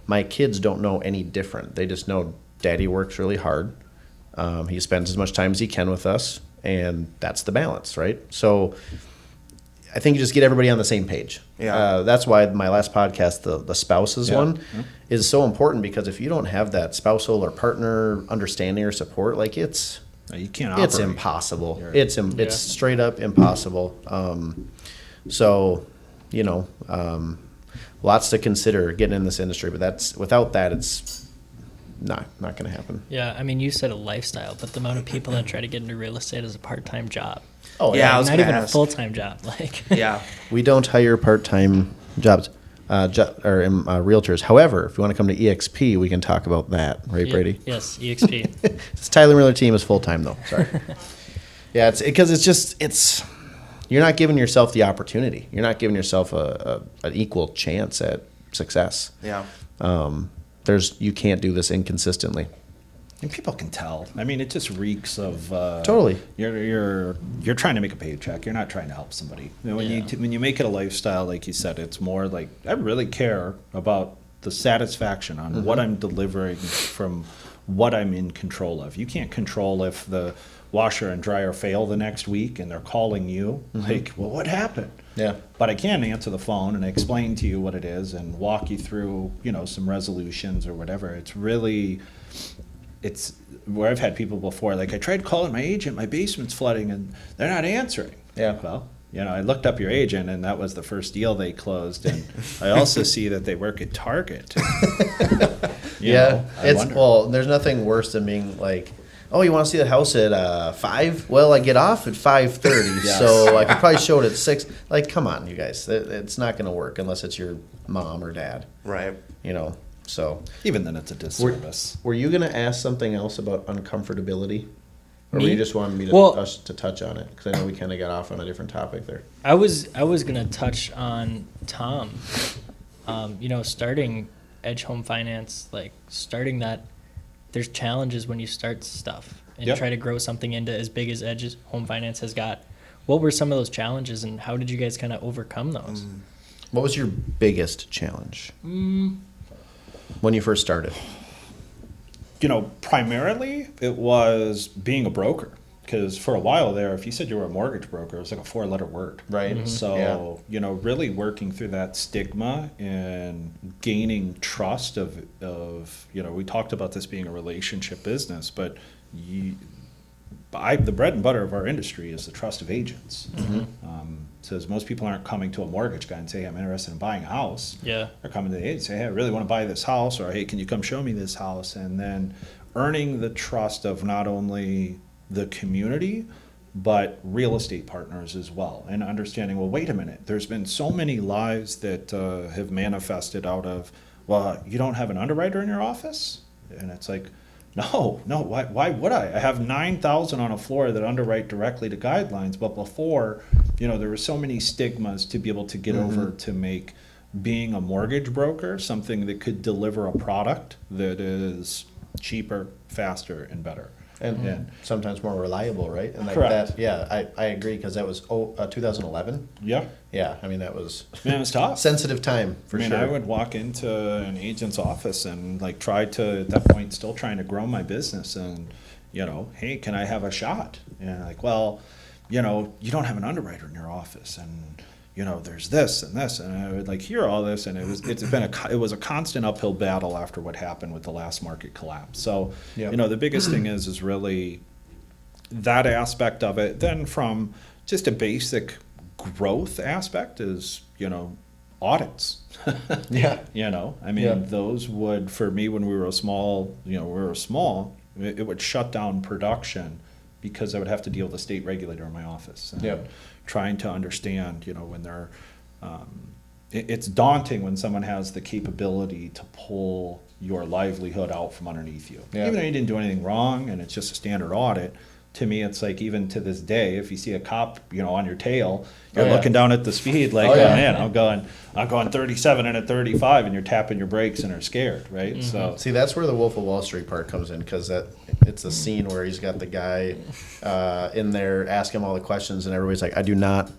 My kids don't know any different. They just know Daddy works really hard. He spends as much time as he can with us, and that's the balance, right? So I think you just get everybody on the same page. Yeah. That's why my last podcast, the spouses one, is so important, because if you don't have that spousal or partner understanding or support, like You can't operate. it's impossible. It's straight up impossible. So, lots to consider getting in this industry, but without that, it's not going to happen. Yeah, I mean, you said a lifestyle, but the amount of people that try to get into real estate as a part-time job. Oh Yeah, I yeah, was Not gonna even ask. a full-time job. Like, Yeah. we don't hire part-time jobs realtors. However, if you want to come to EXP, we can talk about that, right, Brady? Yes, EXP. This Tyler Miller team is full-time though. Sorry. Yeah, it's because it's you're not giving yourself the opportunity. You're not giving yourself an equal chance at success. Yeah. You can't do this inconsistently. And people can tell. I mean, it just reeks of Totally. You're trying to make a paycheck. You're not trying to help somebody. When you make it a lifestyle, like you said, it's more like I really care about the satisfaction on what I'm delivering from what I'm in control of. You can't control if the washer and dryer fail the next week and they're calling you like, well, what happened? Yeah. But I can answer the phone and explain to you what it is and walk you through, some resolutions or whatever. It's where I've had people before, like, I tried calling my agent, my basement's flooding, and they're not answering. Yeah. Well, I looked up your agent, and that was the first deal they closed. And I also see that they work at Target. There's nothing worse than being like, oh, you want to see the house at 5? Well, I get off at 5:30, Yes. so I could probably show it at 6. Like, come on, you guys, it's not going to work unless it's your mom or dad. Right. So Even then, it's a disservice. were you going to ask something else about uncomfortability, or Me? you just wanted me us to touch on it? Because I know we kind of got off on a different topic there. I was gonna touch on Tom. Starting Edge Home Finance, like starting that. There's challenges when you start stuff and Yep. try to grow something into as big as Edge Home Finance has got. What were some of those challenges, and how did you guys kind of overcome those? What was your biggest challenge when you first started? Primarily it was being a broker. Because for a while there, if you said you were a mortgage broker, it was like a 4-letter word. Right. Mhm. So, really working through that stigma and gaining trust of we talked about this being a relationship business, but the bread and butter of our industry is the trust of agents. Says most people aren't coming to a mortgage guy and say, I'm interested in buying a house. Yeah. They're coming to the agent and say, hey, I really want to buy this house, or hey, can you come show me this house? And then earning the trust of not only the community, but real estate partners as well, and understanding, well, wait a minute, there's been so many lies that have manifested out of, well, you don't have an underwriter in your office? And it's like, no, why would I? I have 9,000 on a floor that underwrite directly to guidelines, but before, there were so many stigmas to be able to get over to make being a mortgage broker something that could deliver a product that is cheaper, faster, and better. And sometimes more reliable, right? And like Correct. that, yeah, I agree, because that was 2011. Yeah. Yeah, I mean, that was Man, it was tough. sensitive time for sure. I would walk into an agent's office and try to, at that point, still trying to grow my business and, hey, can I have a shot? And well, you don't have an underwriter in your office, and there's this and this, and I would hear all this, and it was a constant uphill battle after what happened with the last market collapse. So, Yep. The biggest thing is really that aspect of it. Then from just a basic growth aspect is, audits. Yeah. I mean, Yeah. those would, for me, when we were small, It would shut down production because I would have to deal with a state regulator in my office. And Yep. trying to understand, when they're, it's daunting when someone has the capability to pull your livelihood out from underneath you. Yeah. Even though you didn't do anything wrong and it's just a standard audit, to me, it's like even to this day, if you see a cop, on your tail, you're Oh, yeah. looking down at the speed like, Oh, yeah. man, I'm going 37 and at 35, and you're tapping your brakes and are scared, right? So See, that's where the Wolf of Wall Street part comes in, because it's a scene where he's got the guy in there asking him all the questions, and everybody's like, I do not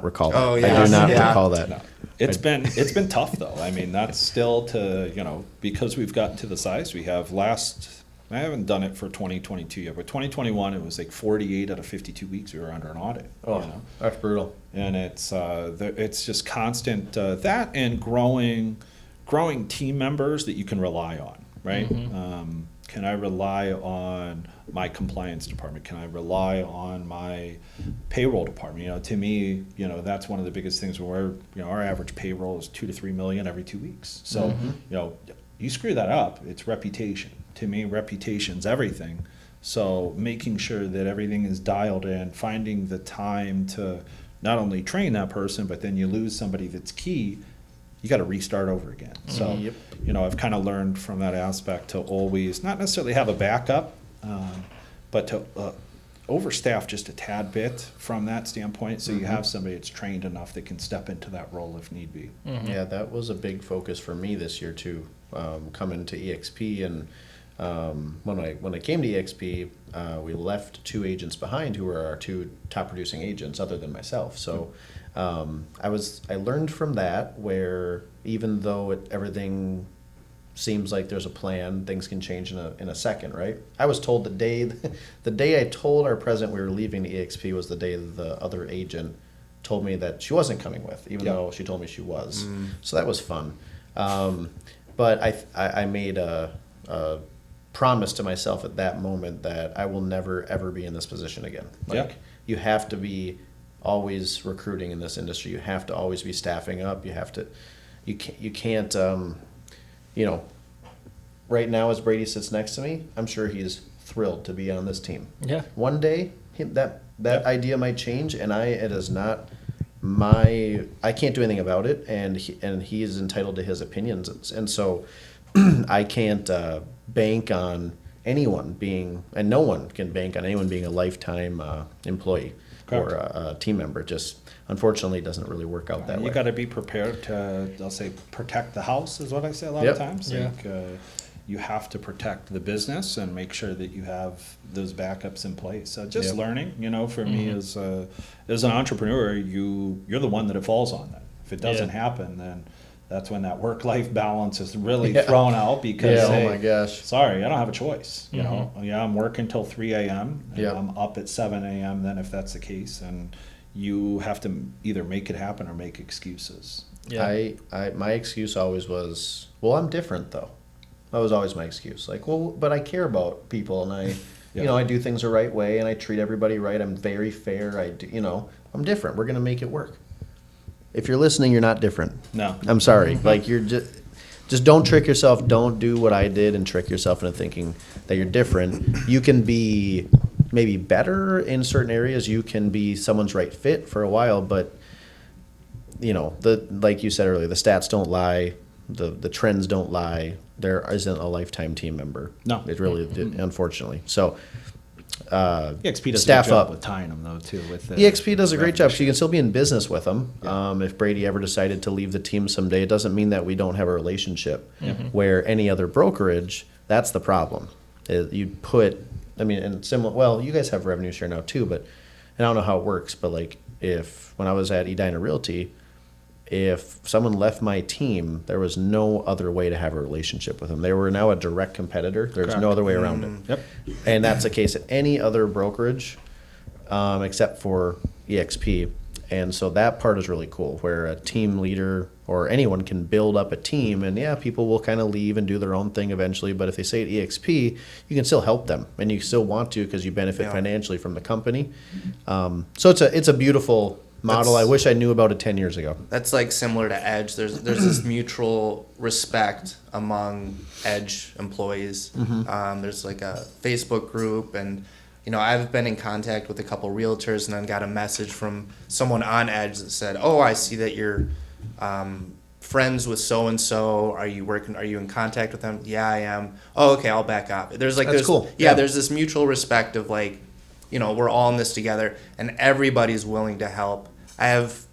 recall that. Oh, I yeah. do not Yeah. recall that. no, it's been tough though. I mean, that's still because we've gotten to the size we have. I haven't done it for 2022 yet, but 2021 it was like 48 out of 52 weeks we were under an audit. Oh, that's brutal. And it's just constant that and growing team members that you can rely on, right? Can I rely on my compliance department? Can I rely on my payroll department? To me, that's one of the biggest things where our average payroll is 2 to 3 million every 2 weeks. So you screw that up, it's reputation. To me, reputation's everything. So making sure that everything is dialed in, finding the time to not only train that person, but then you lose somebody that's key, you got to restart over again. So, Yep. I've kind of learned from that aspect to always not necessarily have a backup, but to overstaff just a tad bit from that standpoint. So you have somebody that's trained enough that can step into that role if need be. Yeah, that was a big focus for me this year too. Coming to EXP, and when I came to EXP, we left 2 agents behind who were our 2 top producing agents, other than myself. So I learned from that, where even though everything seems like there's a plan, things can change in a second, right? I was told the day I told our president we were leaving the EXP was the day the other agent told me that she wasn't coming with, even though she told me she was. So that was fun. But I made a promise to myself at that moment that I will never ever be in this position again. You have to be always recruiting in this industry. You have to always be staffing up. You can't right now, as Brady sits next to me, I'm sure he's thrilled to be on this team. Yeah. One day that idea might change, and it is not I can't do anything about it, and he is entitled to his opinions, and so I can't bank on anyone being, and no one can bank on anyone being a lifetime employee. Correct. Or a team member. Just unfortunately, it doesn't really work out that way. You got to be prepared to, I'll say, protect the house is what I say a lot Yep. of times. Yeah. You have to protect the business and make sure that you have those backups in place. Just Yep. learning, for me as an entrepreneur, you're the one that it falls on. Then if it doesn't happen, then that's when that work-life balance is really thrown out, because oh my gosh, sorry, I don't have a choice. I'm working till 3 a.m. and Yep. I'm up at 7 a.m. then if that's the case, and you have to either make it happen or make excuses. Yeah. My excuse always was, well, I'm different though. That was always my excuse. Like, well, but I care about people, and I do things the right way, and I treat everybody right. I'm very fair. I'm different. We're gonna make it work. If you're listening, you're not different. No. I'm sorry. Like, you're just don't trick yourself. Don't do what I did and trick yourself into thinking that you're different. You can be maybe better in certain areas. You can be someone's right fit for a while, but like you said earlier, the stats don't lie. The trends don't lie. There isn't a lifetime team member. No. It really, unfortunately. So, EXP does staff a good job up. with tying them though too. With EXP does a great job. So you can still be in business with them. If Brady ever decided to leave the team someday, it doesn't mean that we don't have a relationship. Where any other brokerage, that's the problem. You put, and similar. Well, you guys have revenue share now too, but and I don't know how it works. But like, when I was at Edina Realty, if someone left my team, there was no other way to have a relationship with them. They were now a direct competitor. There's no other way around it. Yep. And that's the case at any other brokerage, except for EXP. And so that part is really cool, where a team leader or anyone can build up a team, and people will kind of leave and do their own thing eventually. But if they stay at EXP, you can still help them, and you still want to, because you benefit financially from the company. So it's a beautiful model I wish I knew about it 10 years ago. That's like similar to Edge. There's this mutual respect among Edge employees. There's like a Facebook group, and I've been in contact with a couple realtors, and then got a message from someone on Edge that said, "Oh, I see that you're friends with so and so. Are you in contact with them?" "Yeah, I am." "Oh, okay, I'll back up." That's cool. Yeah, there's this mutual respect of like, we're all in this together, and everybody's willing to help. I have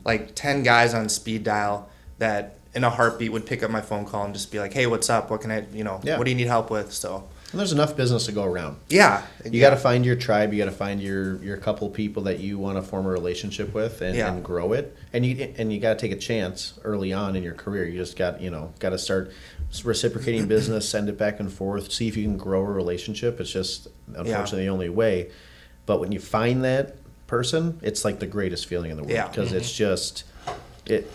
like 10 guys on speed dial that in a heartbeat would pick up my phone call and just be like, "Hey, what's up? What can I, what do you need help with?" So. And there's enough business to go around. Yeah. You got to find your tribe. You got to find your couple people that you want to form a relationship with and grow it. And you got to take a chance early on in your career. You just got to start reciprocating business, send it back and forth, see if you can grow a relationship. It's just unfortunately the only way. But when you find that person, it's like the greatest feeling in the world, because it's just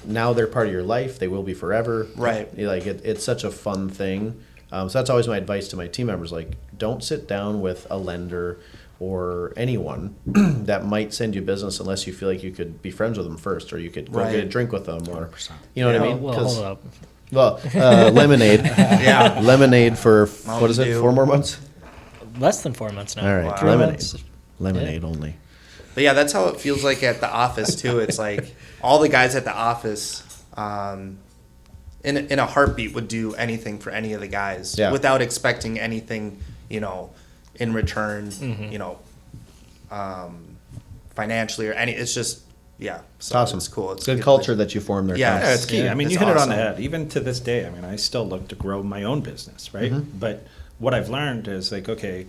now they're part of your life. They will be forever. Right. Like it's such a fun thing. So that's always my advice to my team members. Like, don't sit down with a lender or anyone that might send you business unless you feel like you could be friends with them first, or you could go get a drink with them, or 100%. You know what I mean? Well, hold up. Well, lemonade. Lemonade for what is it? 4 more months? Less than 4 months now. All right, 3 lemonade. months. Lemonade only. But yeah, that's how it feels like at the office too. It's like all the guys at the office, in a heartbeat would do anything for any of the guys without expecting anything, in return, financially or any. It's just so it's awesome. It's cool. It's good culture that you form there. Yeah, It's key. I mean, it's you hit it on the awesome. head. Even to this day, I mean, I still look to grow my own business, right? But what I've learned is like, okay,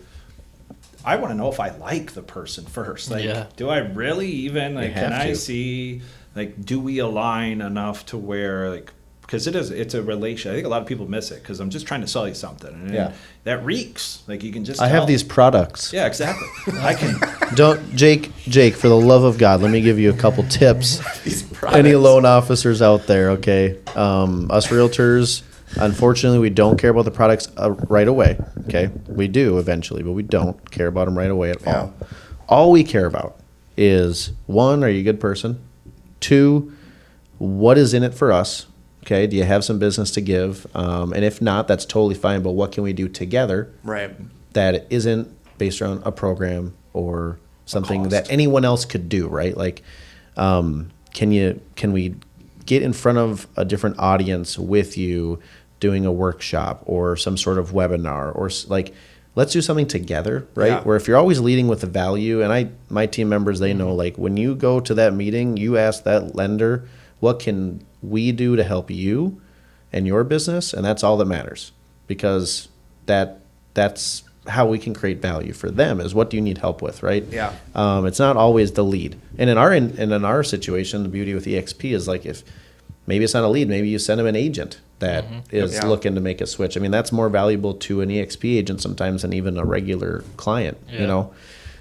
I want to know if I like the person first. Like, do I really even, like, can I see, like, do we align enough to where, like, because it's a relation. I think a lot of people miss it because I'm just trying to sell you something. And that reeks. Like, you can just I have these products. Yeah, exactly. I can. Jake, for the love of God, let me give you a couple tips. These products. Any loan officers out there, okay? Us realtors, unfortunately, we don't care about the products right away, okay? We do eventually, but we don't care about them right away at all. All we care about is, 1, are you a good person? 2, what is in it for us? Okay, do you have some business to give? And if not, that's totally fine, but what can we do together that isn't based around a program or something that anyone else could do, right? Like, can we get in front of a different audience with you doing a workshop or some sort of webinar, or like, let's do something together, right? Where if you're always leading with the value, and my team members, they know, like, when you go to that meeting, you ask that lender, what can we do to help you and your business? And that's all that matters, because that's how we can create value for them, is what do you need help with, right? It's not always the lead. And in our situation, the beauty with EXP is, like, if maybe it's not a lead, maybe you send them an agent that is looking to make a switch. I mean, that's more valuable to an EXP agent sometimes than even a regular client,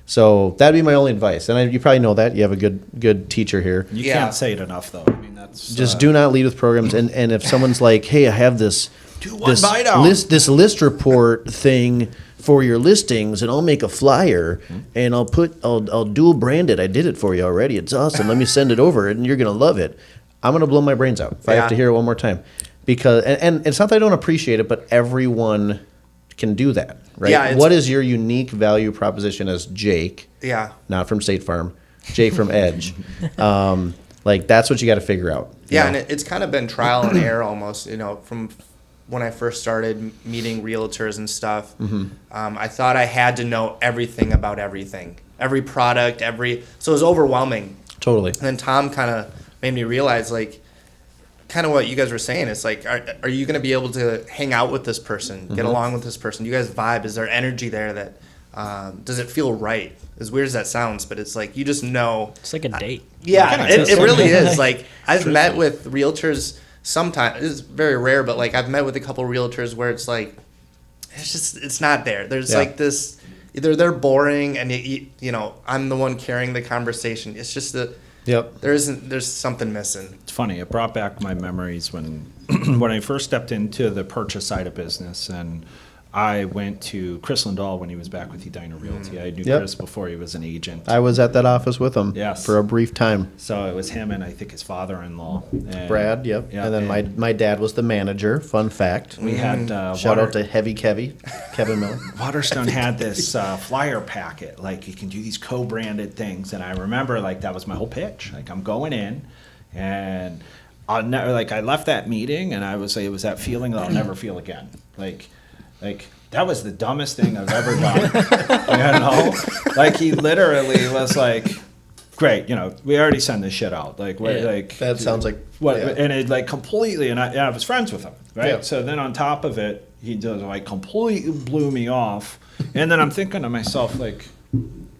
So that'd be my only advice. And you probably know that. You have a good teacher here. You can't say it enough, though. I mean, that's just do not lead with programs. And if someone's like, hey, I have this list report thing for your listings, and I'll make a flyer, and I'll dual brand it. I did it for you already. It's awesome. Let me send it over, and you're gonna love it. I'm gonna blow my brains out if I have to hear it one more time, because and it's not that I don't appreciate it, but everyone can do that, right? Yeah, what is your unique value proposition as Jake? Not from State Farm, Jake from Edge. Like, that's what you got to figure out. And it's kind of been trial and error almost, from when I first started meeting realtors and stuff. I thought I had to know everything about everything, every product, so it was overwhelming. Totally. And then Tom kind of made me realize, like, kind of what you guys were saying. It's like, are you going to be able to hang out with this person, get along with this person? Do you guys vibe? Is there energy there that, does it feel right? As weird as that sounds, but it's like, you just know. It's like a date. It really is. Like, I've met with realtors sometimes. It's very rare, but, like, I've met with a couple realtors where it's like, it's not there. There's like this, either they're boring and I'm the one carrying the conversation. It's just that there's something missing. It's funny. It brought back my memories when when I first stepped into the purchase side of business, and I went to Chris Lindahl when he was back with Edina Realty. I knew Yep. Chris before he was an agent. I was at that office with him Yes. for a brief time. So it was him and I think his father-in-law. And- Brad, yep. Yeah, and then my dad was the manager. Fun fact. we had Shout out to Heavy Kevin Miller. Waterstone had this flyer packet, like you can do these co-branded things, and I remember like that was my whole pitch. Like I'm going in, and I'll never like I left that meeting, and I was like, it was that feeling that I'll never feel again. Like that was the dumbest thing I've ever done. You know, like he literally was like, "Great, you know, we already sent this shit out. Like, what, like That sounds like what?" yeah. And it like completely, and I was friends with him, right? Yeah. So then on top of it, he just like completely blew me off, and then I'm thinking to myself like,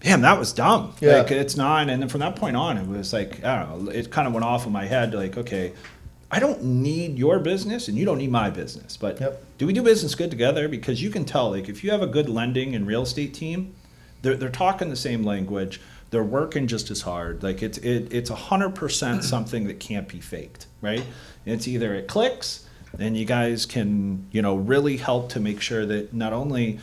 damn, that was dumb. Yeah. Like it's not. And then from that point on, it was like I don't know. It kind of went off in my head like, okay, I don't need your business and you don't need my business, but Yep. do we do business good together? Because you can tell like if you have a good lending and real estate team, they're talking the same language. They're working just as hard. Like it's 100% something that can't be faked, right? It's either it clicks, and you guys can really help to make sure that not only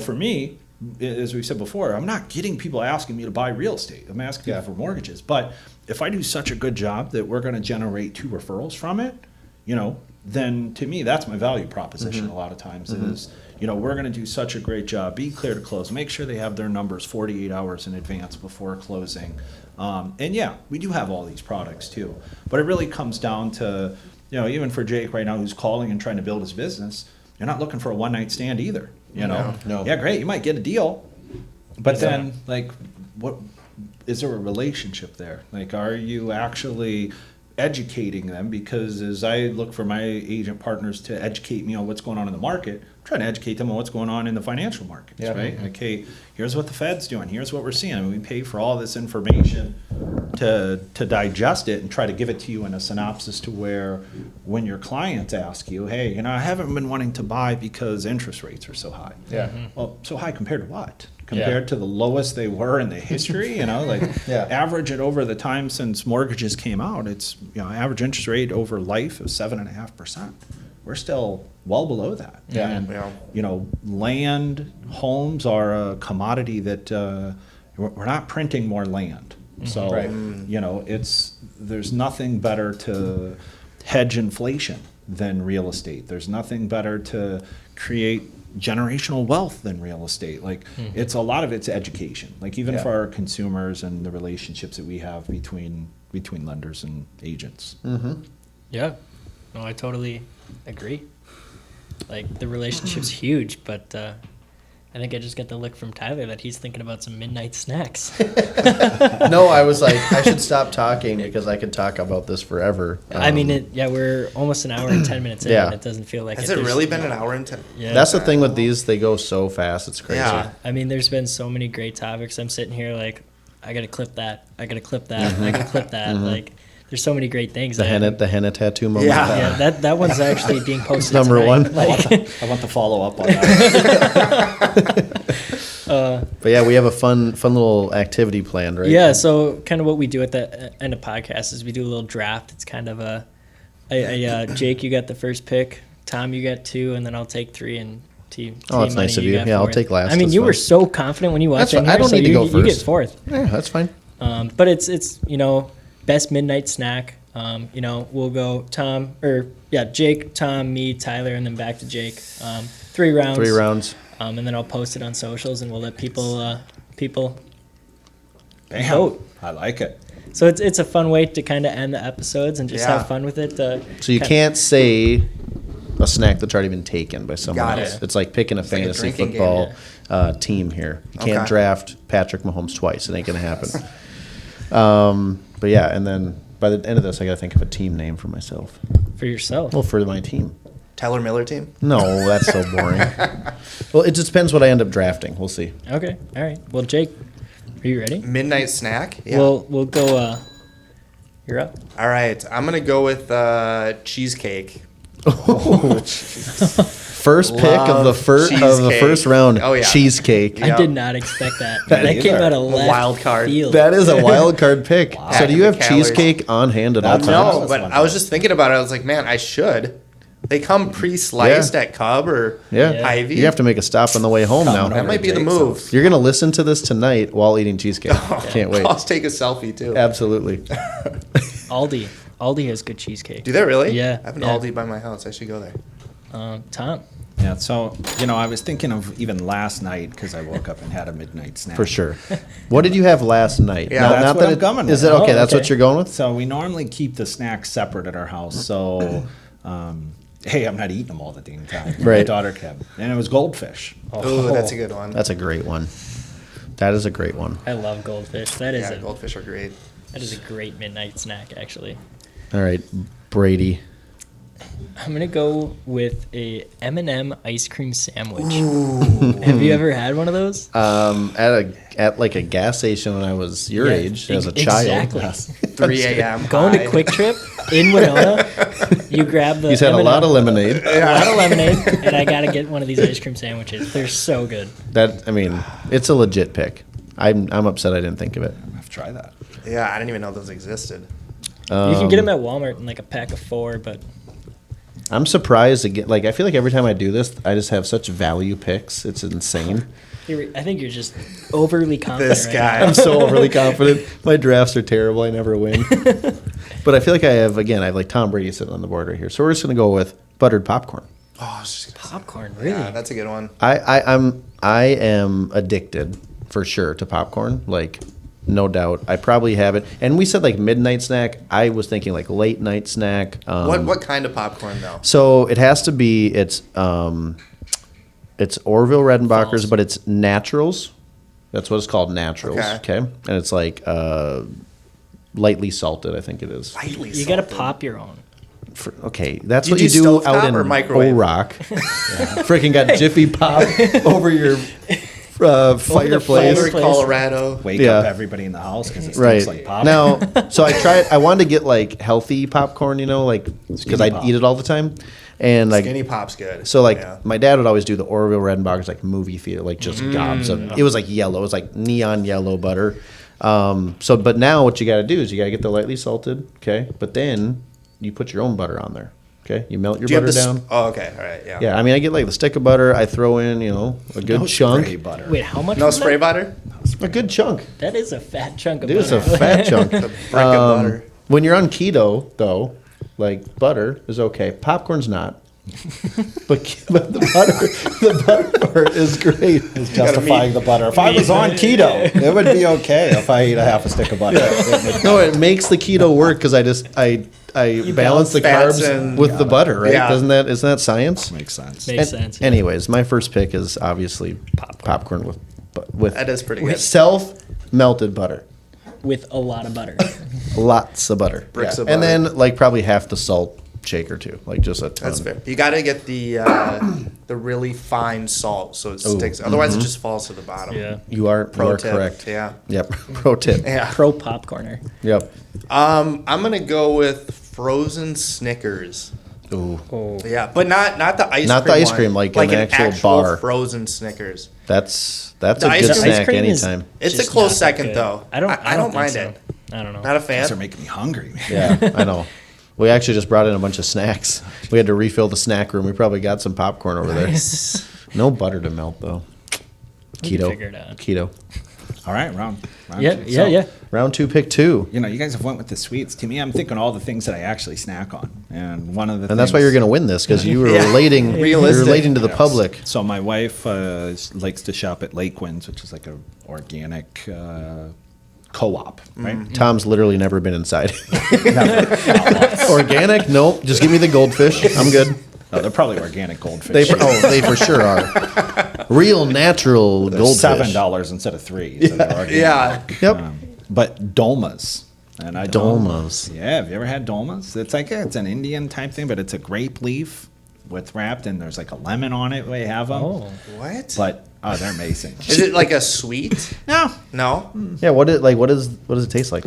for me, as we said before, I'm not getting people asking me to buy real estate. I'm asking people for mortgages. But if I do such a good job that we're going to generate 2 referrals from it, then to me, that's my value proposition a lot of times is, we're going to do such a great job, be clear to close, make sure they have their numbers 48 hours in advance before closing. And yeah, we do have all these products too. But it really comes down to, even for Jake right now who's calling and trying to build his business, you're not looking for a one-night stand either. No. Yeah, great. You might get a deal, but then like, what is there a relationship there? Like, are you actually educating them? Because as I look for my agent partners to educate me on what's going on in the market, I'm trying to educate them on what's going on in the financial markets, right? Okay, here's what the Fed's doing. Here's what we're seeing. I mean, we pay for all this information to digest it and try to give it to you in a synopsis to where when your clients ask you, hey, I haven't been wanting to buy because interest rates are so high. Yeah. Well, so high compared to what? Compared to the lowest they were in the history, average it over the time since mortgages came out, it's average interest rate over life of 7.5%. We're still well below that. Yeah. And land, homes are a commodity that we're not printing more land. So there's nothing better to hedge inflation than real estate. There's nothing better to create generational wealth than real estate. Like it's a lot of it's education. Like even for our consumers and the relationships that we have between lenders and agents. Yeah. No, I totally agree. Like the relationship's huge, but I think I just got the look from Tyler that he's thinking about some midnight snacks. No, I was like, I should stop talking because I could talk about this forever. I mean, we're almost an hour and 10 minutes in, and it doesn't feel like Has it really been an hour and 10? Yeah. That's the thing with these; they go so fast. It's crazy. Yeah. I mean, there's been so many great topics. I'm sitting here like, I gotta clip that. I gotta clip that. I gotta clip that. Like, there's so many great things. The henna tattoo moment. Yeah, that one's actually being posted. Number tonight. one. Like, I want the follow up on that. But yeah, we have a fun little activity planned, right? yeah. So kind of what we do at the end of podcast is we do a little draft. It's kind of a Jake, you got the first pick. Tom, you got 2, and then I'll take 3 and. Oh, that's nice of you. Yeah, I'll take last. I mean, That's you fine. were so confident when you walked That's in fine. I here, don't so need to go You get first. 4th. Yeah, that's fine. But it's best midnight snack. We'll go Jake, Tom, me, Tyler, and then back to Jake. 3 rounds. 3 rounds. And then I'll post it on socials, and we'll let people Bam. vote. I like it. So it's a fun way to kind of end the episodes and just Yeah. have fun with it. So you can't say a snack that's already been taken by someone Got else. it. It's like picking a like a fantasy drinking football team here. You can't Okay. draft Patrick Mahomes twice. It ain't gonna happen. But yeah, and then by the end of this, I gotta think of a team name for myself. for yourself. Well, for my team. Tyler Miller team? No, that's so boring. Well, it just depends what I end up drafting. We'll see. Okay, all right. Well, Jake, are you ready? Midnight snack? Yeah. We'll go. You're up. All right. I'm going to go with cheesecake. First pick of the cheesecake. first round. Oh, yeah. Cheesecake. I did not expect that. That either. came out of A left wild card. field. That is a wild card pick. So do you have Packing the calories. cheesecake on hand at all That's times? No, but I was just thinking about it. I was like, man, I should. They come pre-sliced Yeah. at Cub or Yeah. Hy-Vee. You have to make a stop on the way home now. That might be the move. You're going to listen to this tonight while eating cheesecake. Can't wait. I'll take a selfie too. Absolutely. Aldi has good cheesecake. Do they really? Yeah, I have an yeah. Aldi by my house. I should go there. Tom. Yeah, so, I was thinking of even last night because I woke up and had a midnight snack. For sure. What did you have last night? Yeah, that's what I'm going Is with. it okay? Oh, That's okay. what you're going with? So we normally keep the snacks separate at our house. So, hey, I'm not eating them all the damn time. My Right. daughter kept. And it was goldfish. Oh, that's a good one. That's a great one. That is a great one. I love goldfish. That is Goldfish are great. that is a great midnight snack, actually. All right, Brady. I'm gonna go with a M&M ice cream sandwich. Have you ever had one of those? At like a gas station when I was your Yeah, age as a child. Exactly. 3 a.m. Going to high. Quick Trip in Winona, you grab the He's had a M&M, lot of lemonade. a lot of lemonade, and I gotta get one of these ice cream sandwiches. They're so good. It's a legit pick. I'm upset I didn't think of it. I'm going to have to try that. Yeah, I didn't even know those existed. You can get them at Walmart in like a pack of 4, but I'm surprised again. Like I feel like every time I do this, I just have such value picks. It's insane. I think you're just overly confident. This right guy. now. I'm so overly confident. My drafts are terrible. I never win. But I feel like I have like Tom Brady sitting on the board right here. So we're just gonna go with buttered popcorn. Oh, shit. Popcorn, really? Yeah, that's a good one. I am addicted for sure to popcorn. Like, no doubt. I probably have it. And we said like midnight snack. I was thinking like late night snack. What kind of popcorn though? So it has to be. It's Orville Redenbacher's, False. but it's naturals. That's what it's called, naturals. Okay. Okay, and it's like lightly salted. I think it is. Lightly You gotta salted. pop your own. Okay, that's You what do you do stovetop out in or microwave? Rock. Freaking got Jiffy Pop over your fireplace. Boulder, Colorado. Wake Yeah. up everybody in the house because it Right stinks like pop. now, so I wanted to get like healthy popcorn, like because Skinny I pop. eat it all the time, and like Skinny pop's good. so like Yeah. my dad would always do the Orville Redenbacher's like movie theater, like just gobs of it was like yellow, it was like neon yellow butter. But now what you got to do is you got to get the lightly salted, okay, but then you put your own butter on there, okay, you melt your Do you have butter the down. Oh, okay. All right. Yeah. Yeah, I mean I get like the stick of butter, I throw in a good No chunk, spray butter. Wait, how much? No was spray that? butter. a good chunk. That is a fat chunk of Dude, it's butter. a fat chunk. The brick of butter. When you're on keto, though, like butter is okay. Popcorn's not. but the butter part is great. It's justifying the butter. If I was on keto, it would be okay if I eat a half a stick of butter. No, it makes the keto work because I balance the balance carbs fats and- with the butter, right? Yeah. Isn't that science? Makes sense. Makes sense. Anyways, my first pick is obviously popcorn with That is pretty with good. self melted butter. With a lot of butter. Lots of butter. Bricks of And butter. then like probably half the salt shaker too. Like just a ton. That's fair. You got to get the really fine salt so it sticks. Otherwise, it just falls to the bottom. Yeah. You are Pro tip. correct. Yeah. Yep. Pro tip. Yeah. Pro popcorner. Yep. I'm gonna go with frozen Snickers. Ooh. Oh. Yeah, but not the ice cream. Not the ice one. cream, like an actual bar. frozen Snickers. That's The a ice good cream- Ice snack cream is anytime. It's a just close not that second, good. though. I don't think mind so. it. I don't know. Not a These fan. are making me hungry. Yeah, I know. We actually just brought in a bunch of snacks. We had to refill the snack room. We probably got some popcorn over there. No butter to melt though. We can Keto. figure it out. Keto. All right, round Yeah, two. yeah, So, yeah. Round 2, pick 2. You guys have went with the sweets. To me, I'm thinking all the things that I actually snack on, and one of the And that's why you're going to win this because you were Yeah. relating. You're Realistic. relating to the Yes. public. So my wife likes to shop at Lakewinds, which is like a organic co-op, right? Tom's literally never been inside. Never. Not once. Organic? Nope. Just give me the goldfish. I'm good. No, they're probably organic goldfish. They for sure are. Real natural They're goldfish. $7 instead of $3. So they're organic. Yeah. Yep. But dolmas. And I don't- Dolmas. Yeah, have you ever had dolmas? It's like it's an Indian type thing, but it's a grape leaf with wrapped, and there's like a lemon on it. We have them. Oh. What? But they're amazing. Is it like a sweet? No. No. Yeah. What does it taste like?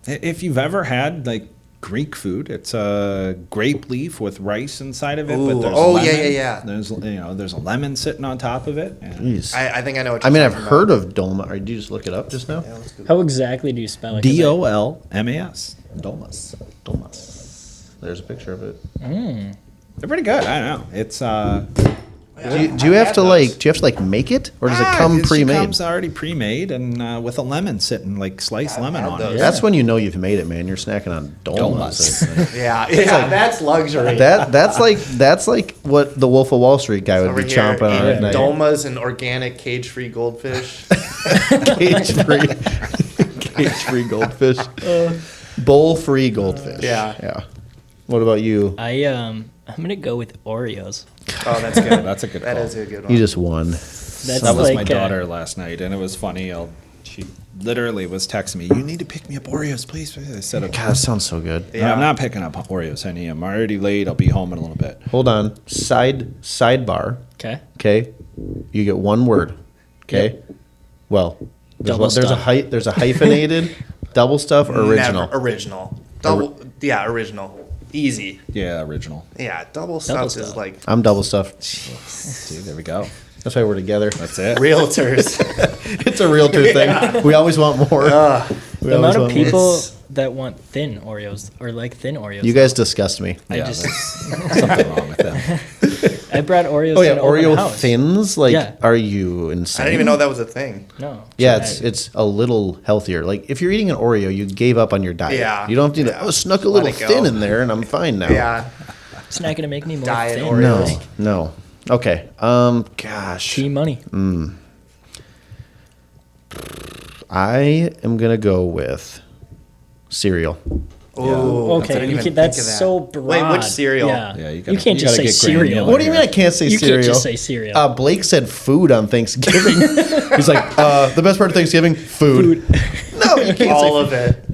If you've ever had like Greek food, it's a grape leaf with rice inside of it. But Ooh. there's Oh, lemon. yeah. There's a lemon sitting on top of it. And Jeez. I think I know what I you're mean, I've talking heard about. of dolma. Or did you just look it up just now? How exactly do you spell it? 'Cause Dolmas. Dolmas. Dolmas. There's a picture of it. They're pretty good. I don't know. It's Do you have to like make it, or does it come pre-made? It comes already pre-made and with a lemon sitting, like sliced lemon on it. That's when you know you've made it, man. You're snacking on donuts. Yeah, that's luxury. That's like what the Wolf of Wall Street guy would Over be here, chomping on at night. Domas and organic cage-free goldfish. Cage-free goldfish. Bowl-free goldfish. Yeah. What about you? I'm gonna go with Oreos. Oh, that's good. That's a good That call. is a good one. You just won. That's That was like, my daughter last night, and it was funny. She literally was texting me, "You need to pick me up Oreos, please." I said, God, that sounds so good. Yeah. I'm not picking up Oreos, honey. I'm already late. I'll be home in a little bit. Hold on. Sidebar. Okay. Okay. You get one word. Okay. Well, Double there's stuff. there's a hyphenated double stuff or original. Never, original. Double. Yeah, original. Easy. Yeah, original. Yeah, double stuff is stuff. like I'm double stuffed. See, there we go. That's why we're together. That's it. realtors. It's a realtor thing. We always want more. We The always amount of want more. people It's- that want thin Oreos or like thin Oreos. You guys disgust me. I Yeah, just there's something wrong with them. I brought Oreos. Oh yeah, to an open Oreo house. thins. Like, Yeah. are you insane? I didn't even know that was a thing. No. Yeah, I- it's a little healthier. Like if you're eating an Oreo, you gave up on your diet. Yeah. You don't have to. Yeah. Snuck a Let little it go. thin in there, and I'm fine now. Yeah. It's not gonna make me more Diet thin. Oreos. No. Okay. Gosh. Tea money. I am gonna go with cereal. Oh, Okay, that's so broad. Wait, which cereal? Yeah, Yeah, you, you can't just gotta say get granular. cereal. What do you mean I can't say You cereal? can't just say cereal. Blake said food on Thanksgiving. He's like, the best part of Thanksgiving, food. No, you can't All say of it.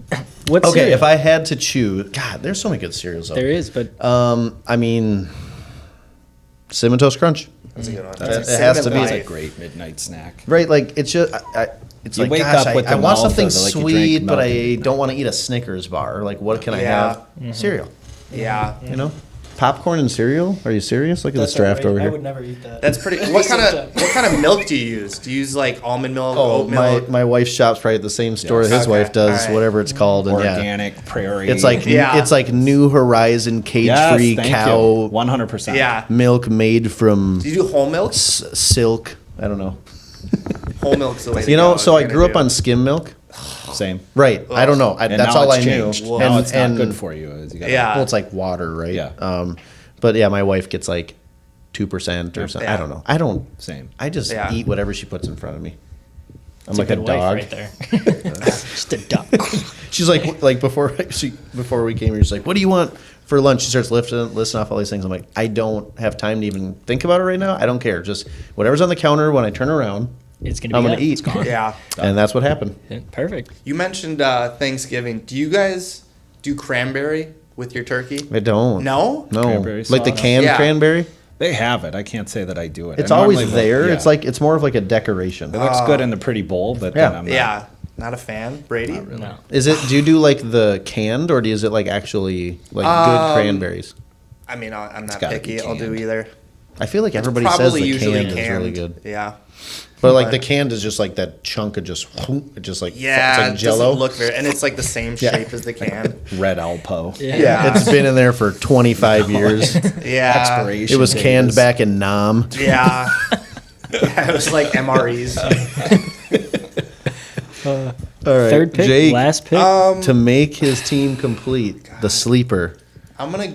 What Okay, cereal? if I had to choose, God, there's so many good cereals. Though. There is, but I mean, Cinnamon Toast Crunch. That's a good one. It has to be. That's Cinnamon a great midnight snack. Right, like it's just it's You like wake gosh, up with I the want mouth something of like you sweet, drank but milk I and- don't want to eat a Snickers bar. Like, what can I Yeah. have? Cereal. Yeah. You know, popcorn and cereal. Are you serious? Look at this draft over I here. would never eat that. That's pretty. What kind of milk do you use? Do you use like almond milk, Oh, oat milk? my wife shops right at the same store Yes. his Okay, wife does, alright. whatever it's called, and yeah, Organic prairie. it's like Yeah. it's like New Horizon cage-free cow 100%. Yeah. milk made from Do you do whole milk? silk. I don't know. Whole milk's the way to You know, go so if I you're grew up gonna on skim milk. Same. Right. I don't know. And That's now all I it's knew. changed. Well, Now it's not and- good for you. You gotta- Yeah. Well, it's like water, right? Yeah. But yeah, my wife gets like 2% or something. Yeah. I don't know. I don't. Same. I just Yeah. eat whatever she puts in front of me. I'm It's like a good wife dog. right there. Just a dog. She's like before we came here, she's like, "What do you want for lunch?" She starts listing off all these things. I'm like, I don't have time to even think about it right now. I don't care. Just whatever's on the counter when I turn around, It's gonna be I'm gonna gone. eat. It's gone. Yeah. And that's what happened. Yeah, perfect. You mentioned Thanksgiving. Do you guys do cranberry with your turkey? I don't. No? No. Cranberry Like the sauce? canned Yeah. cranberry. They have it. I can't say that I do it. It's I always normally there. look- It's yeah. like it's more of like a decoration. It looks good in the pretty bowl, but Yeah. then I'm not. Yeah. Not a fan. Brady? No. Is it? Do you do like the canned, or is it like actually like good cranberries? I mean, I'm not gotta be picky. I'll do canned. either. I feel like everybody says Probably the usually canned is really good, Yeah. but like But- the canned is just like that chunk of just like Yeah. it's like It Jello. doesn't look very, and it's like the same Yeah. shape as the can. Red Alpo. Yeah. Yeah. It's been in there for 25 years. Yeah. Expiration. It was date canned is- back in Nam. Yeah. Yeah, it was like MREs. All right, Third pick, Jake, last pick. to make his team complete, the sleeper. I'm gonna.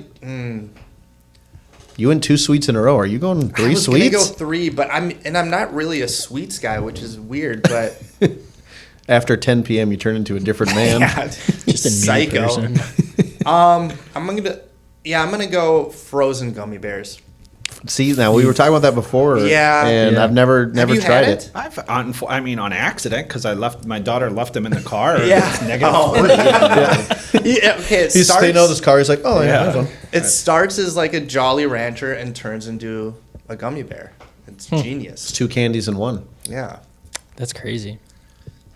You went 2 sweets in a row. Are you going 3 I was gonna sweets? go 3, but I'm not really a sweets guy, which is weird. But After 10 p.m., you turn into a different man. yeah, Just a mean psycho. person. I'm gonna go frozen gummy bears. See, now we were talking about that before. Yeah. and Yeah. I've never Have you tried had it. I've on accident because my daughter left them in the car. Yeah. It's negative Oh. 40. Yeah, okay, He's staying out of his car. He's like, oh, yeah, that's one. It starts as like a Jolly Rancher and turns into a gummy bear. It's It's genius. 2 candies in 1. Yeah, That's crazy.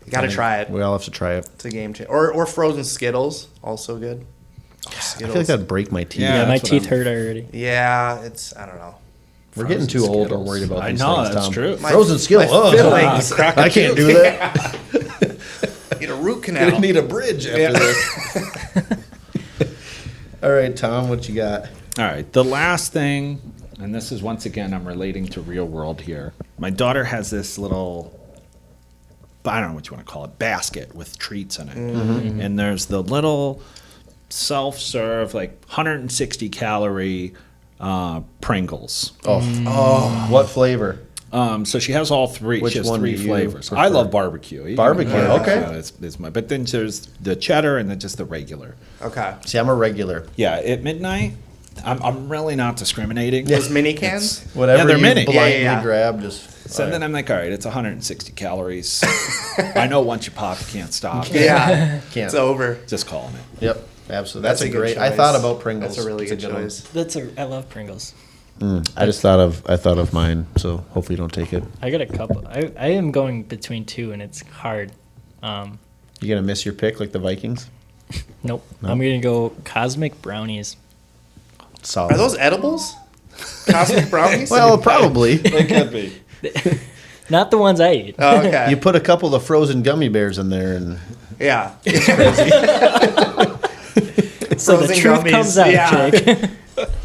you gotta try it. We all have to try it. It's a game changer. Or frozen Skittles, also good. Oh, I Skittles. feel like that'd break my teeth. Yeah, Yeah, my that's what teeth I'm- hurt already. Yeah, it's I don't know. We're getting too old or worried about I these know, things, that's Tom. true. Frozen Skittles. my Oh, fillings. I can't do that. Need a root I canal. need a bridge after Yeah. this. All right, Tom, what you got? All right, the last thing, and this is once again, I'm relating to real world here. My daughter has this little, I don't know what you want to call it, basket with treats in it. And there's the little self-serve, like 160 calorie Pringles. Oh, what flavor? So she has all three. Which She has one three do you flavors. prefer? I love barbecue. Barbecue, okay. It's my, but then there's the cheddar and then just the regular. Okay. See, I'm a regular. Yeah, at midnight, I'm really not discriminating. Those mini cans? Whatever Yeah, they're you mini. blindly Yeah. grab, just. So then I'm like, all right, it's 160 calories. I know once you pop, you can't stop. Yeah. Can't. It's over. Just calling it. Yep, absolutely. That's That's, a a good great. I choice. thought about Pringles. That's a really It's good one. choice. I love Pringles. I just thought of mine, so hopefully you don't take it. I got a couple. I am going between two, and it's hard. You gonna miss your pick like the Vikings? Nope. I'm gonna go cosmic brownies. Solid. Are those edibles? Cosmic brownies? Well, probably. It could be. Not the ones I eat. Oh, okay. You put a couple of frozen gummy bears in there, and Yeah. So the frozen truth gummies, comes out, yeah. Jake.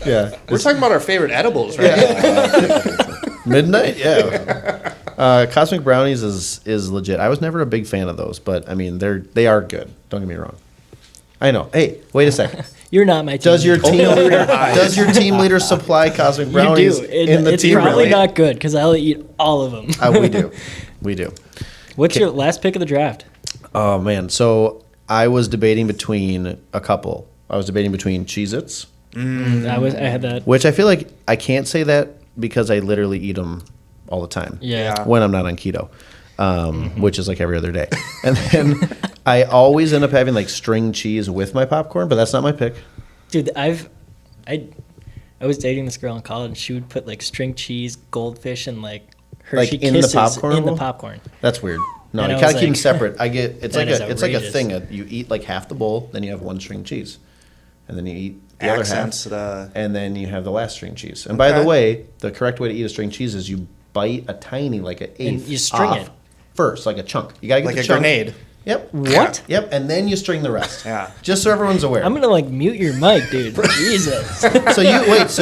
yeah, We're talking about our favorite edibles, right? midnight. Yeah, cosmic brownies is legit. I was never a big fan of those, but I mean they are good. Don't get me wrong. I know. Hey, wait a second. You're not my team. Does your team Open leader your eyes. does your team leader supply cosmic You brownies do. in the It's team? probably Really? not good because I'll eat all of them. We do. What's your last pick of the draft? Oh man, so I was debating between a couple. I was debating between Cheez-Its, I had that. which I feel like I can't say that because I literally eat them all the time. Yeah. When I'm not on keto, which is like every other day. And then I always end up having like string cheese with my popcorn, but that's not my pick. Dude, I was dating this girl in college, and she would put like string cheese, goldfish, and like Hershey in the Kisses popcorn in the bowl? popcorn. That's weird. No, And you I gotta was keep them like, separate. I get it's that like is a it's like a outrageous. thing. You eat like half the bowl, then you have one string cheese, and then you eat the Accents other half, the- and then you have the last string cheese. And by the Okay. way, the correct way to eat a string cheese is you bite a tiny like an eighth you string off it. first, like a chunk. You gotta get Like the a chunk. grenade. Yep. What? Yep. And then you string the rest. Yeah. Just so everyone's aware. I'm gonna like mute your mic, dude. Jesus. So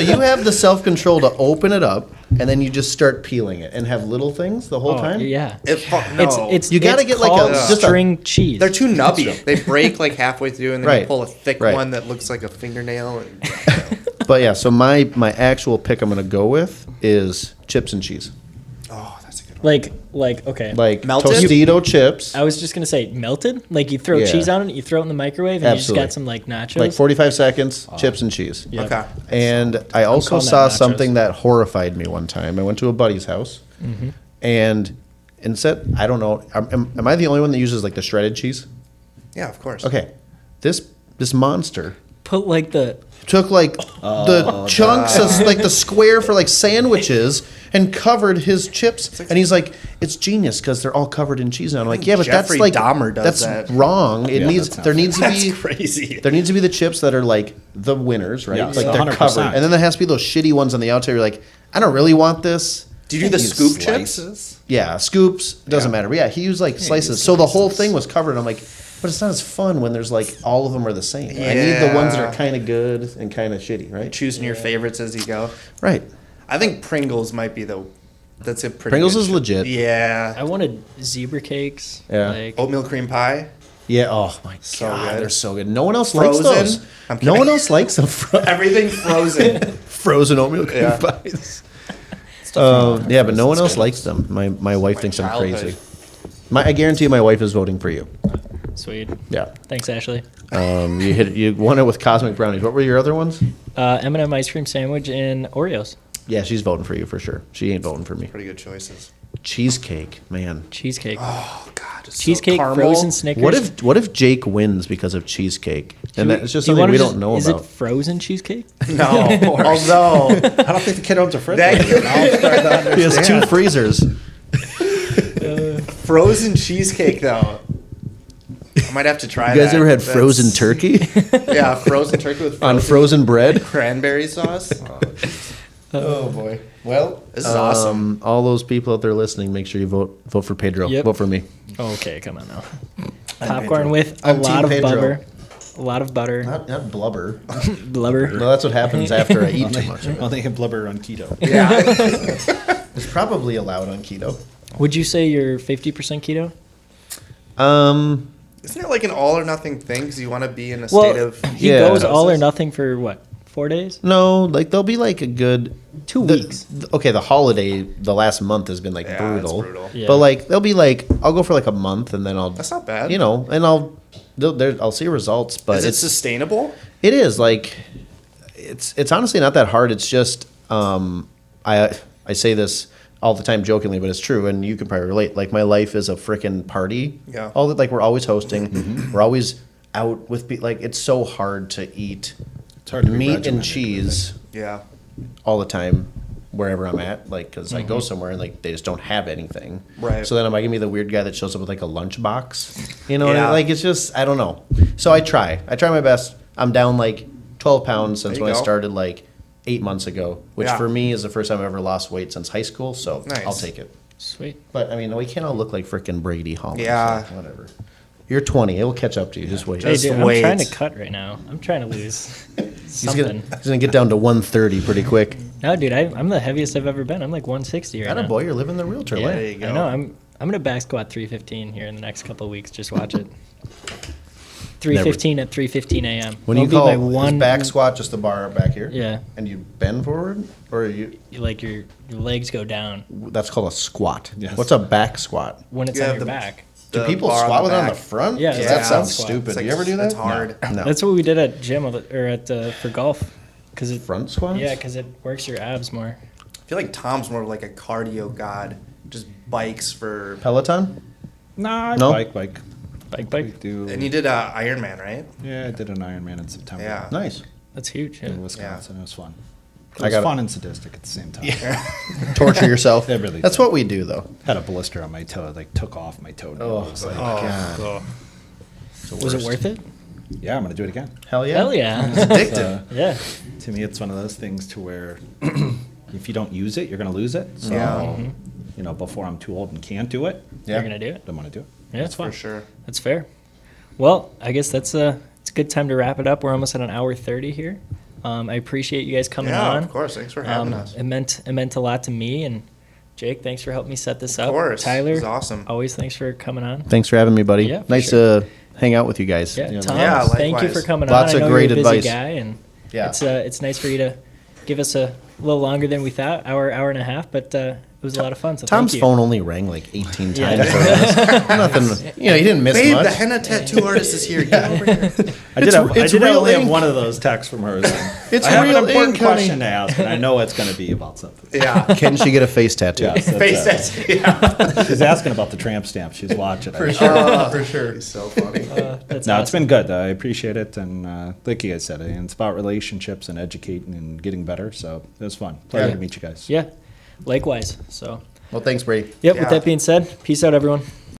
you have the self control to open it up, and then you just start peeling it and have little things the whole Oh, time. yeah. No. It's You gotta it's get like a- called just a- string cheese. They're too nubby. They break like halfway through, and then you Right. pull a thick Right. one that looks like a fingernail. And, But yeah, so my actual pick I'm gonna go with is chips and cheese. oh, that's a good one. like okay. Like Melted? Tostito chips, I was just gonna say melted. Like you throw Yeah. cheese on it, you throw it in the microwave, and Absolutely. you just got some like nachos. like 45 seconds, chips and cheese. Yep. Okay. And I also calling saw that nachos. something that horrified me one time. I went to a buddy's house, and instead, I don't know, am I the only one that uses like the shredded cheese? Yeah, of course. Okay, this monster Put like the took like the chunks of like the square for like sandwiches and covered his chips, and he's like, it's genius because they're all covered in cheese now. I'm like, yeah, but Jeffrey that's like Dahmer does that's that. wrong. It Yeah, needs that's not there needs to be Crazy. there needs to be the chips that are like the winners, right? Yes, like they're 100%. covered, and then there has to be those shitty ones on the outside. You're like, I don't really want this. Do you do the He used scoop chips? Slices. Yeah, scoops doesn't matter. But yeah, he used like slices, so the whole thing was covered. I'm like, but it's not as fun when there's like all of them are the same. I need the ones that are Yeah. kind of good and kind of shitty, right? Choosing your favorites as you go. Right. I think Pringles might be that's a pretty Pringles good is legit. Yeah. I wanted zebra cakes. Yeah. Like, Oatmeal cream pie. Yeah. Oh my So god, good. they're so good. No one else likes Frozen? those. I'm No kidding. one else likes them. Everything frozen. Frozen oatmeal cream Yeah. pies. Yeah, but no one else likes them. My wife thinks I'm childhood. crazy. I guarantee you, my wife is voting for you. sweet. Yeah. Thanks, Ashley. You won it with cosmic brownies. What were your other ones? M&M ice cream sandwich and Oreos. Yeah, she's voting for you for sure. She ain't voting for me. Pretty good choices. Cheesecake, man. Cheesecake. Oh God, it's so Cheesecake, caramel. frozen Snickers. What if Jake wins because of cheesecake? And that's just Do you something wanna we just- don't know is about. it frozen cheesecake? No, although I don't think the kid owns a fridge. That- Now I'm starting to understand. He has two freezers. frozen cheesecake though, I might have to try. You guys that. ever had That's- frozen turkey Yeah, frozen turkey with on frozen bread? cranberry sauce. Oh boy. Well, this is awesome. All those people out there listening, make sure you vote for Pedro. Yep. Vote for me. Okay, come on now. Popcorn Pedro. with a I'm lot Team of Pedro. butter. A a lot of butter, Not blubber. blubber. No, that's what happens after I eat too much of Well, it. they have blubber on keto. It's probably allowed on keto. Would you say you're 50% keto? Isn't it like an all or nothing thing? Because you want to be in a Well, state of. he Yeah. goes all or nothing for what? 4 days? No, like there'll be like a good 2 weeks. Okay, the holiday, the last month has been like Yeah, brutal. it's brutal. Yeah. But like there'll be like I'll go for like a month and then I'll. That's not bad. You know, and I'll see results, but Is it it's sustainable? it is like it's honestly not that hard. It's just I say this all the time jokingly, but it's true, and you can probably relate. Like my life is a freaking party. Yeah. All that, like we're always hosting, we're always out with like it's so hard to eat It's hard to be meat and regimented, cheese Yeah. all the time wherever I'm at, like because I go somewhere and like they just don't have anything. Right. So then am I gonna be the weird guy that shows up with like a lunch box? You know, Yeah. like it's just I don't know. So I try my best. I'm down like 12 pounds since There you when I go. started like 8 months ago, which Yeah. for me is the first time I've ever lost weight since high school. So Nice. I'll take it. Sweet. But I mean, we can't all look like freaking Brady Holland. Yeah. So whatever. You're 20. It will catch up to you. Just wait. Hey, Just dude, wait. I'm trying to cut right now. I'm trying to lose something. He's gonna get down to 130 pretty quick. No, dude, I'm the heaviest I've ever been. I'm like 160 right Atta now. boy, you're living the realtor Yeah, life. There you go. I know. I'm gonna back squat 315 here in the next couple of weeks. Just watch it. 315 at 3:15 a.m. When you That'll call be my one back squat, just the bar back here. Yeah, And you bend forward, or you like your legs go down that's called a squat. Yes. What's a back squat? when it's You on have your the- back. Do The people bar squat with it on back. the front? Yeah, 'Cause it's that a sounds squat. stupid. It's Do like- you ever do that? It's hard. No. That's what we did at gym or at for golf, because it Front squats? yeah, because it works your abs more. I feel like Tom's more like a cardio god. Just bikes for. Peloton? Nah, I No? bike. Bike. We do. And you did Ironman, right? Yeah, I did an Ironman in September. Yeah. Nice. That's huge. Yeah. In Wisconsin. It was fun. It I was got it. fun and sadistic at the same time. Torture yourself. It really That's did. what we do, though. Had a blister on my toe. It, like took off my toe. Oh, It was like, God. Was it worth it? yeah, I'm gonna do it again. Hell yeah. Hell yeah. Addicted. Yeah. To me, it's one of those things to where if you don't use it, you're gonna lose it. So, Yeah. you know, before I'm too old and can't do it, You're gonna do it. don't want to do it. Yeah, It's fun. For sure. That's fair. Well, I guess it's a good time to wrap it up. We're almost at an hour 30 here. I appreciate you guys coming Yeah, on. of course. Thanks for having us. It meant a lot to me, and Jake, thanks for helping me set this up. Of course. Tyler, It was awesome. always thanks for coming on. Thanks for having me, buddy. Yeah, for nice sure. to hang out with you guys. Yeah, Yeah, Tom, yeah, thank you likewise. for coming Lots on. of I know great you're a busy advice. guy, and Yeah. it's nice for you to give us a little longer than we thought, hour and a half, but it was a lot of fun. So Tom's thank you. phone only rang like 18 Yeah. times. Nothing. You know, he didn't miss Babe, much. the henna tattoo artist is here. Get over here. I did, It's- have, I it's did real only have ink. one of those texts from her. It's I have real an important ink, honey. question to ask, and I know it's going to be about something. Yeah. Can she get a face tattoo? Yes, that's Face it. tattoo. Yeah. She's asking about the tramp stamp. She's watching. For sure. For sure. He's so funny. That's No, awesome. it's been good. I appreciate it, and like you guys said, it's about relationships and educating and getting better. So it was fun. Pleasure Yeah. to meet you guys. Yeah, likewise. So, Well, thanks, Brady. yep. Yeah. With that being said, peace out, everyone.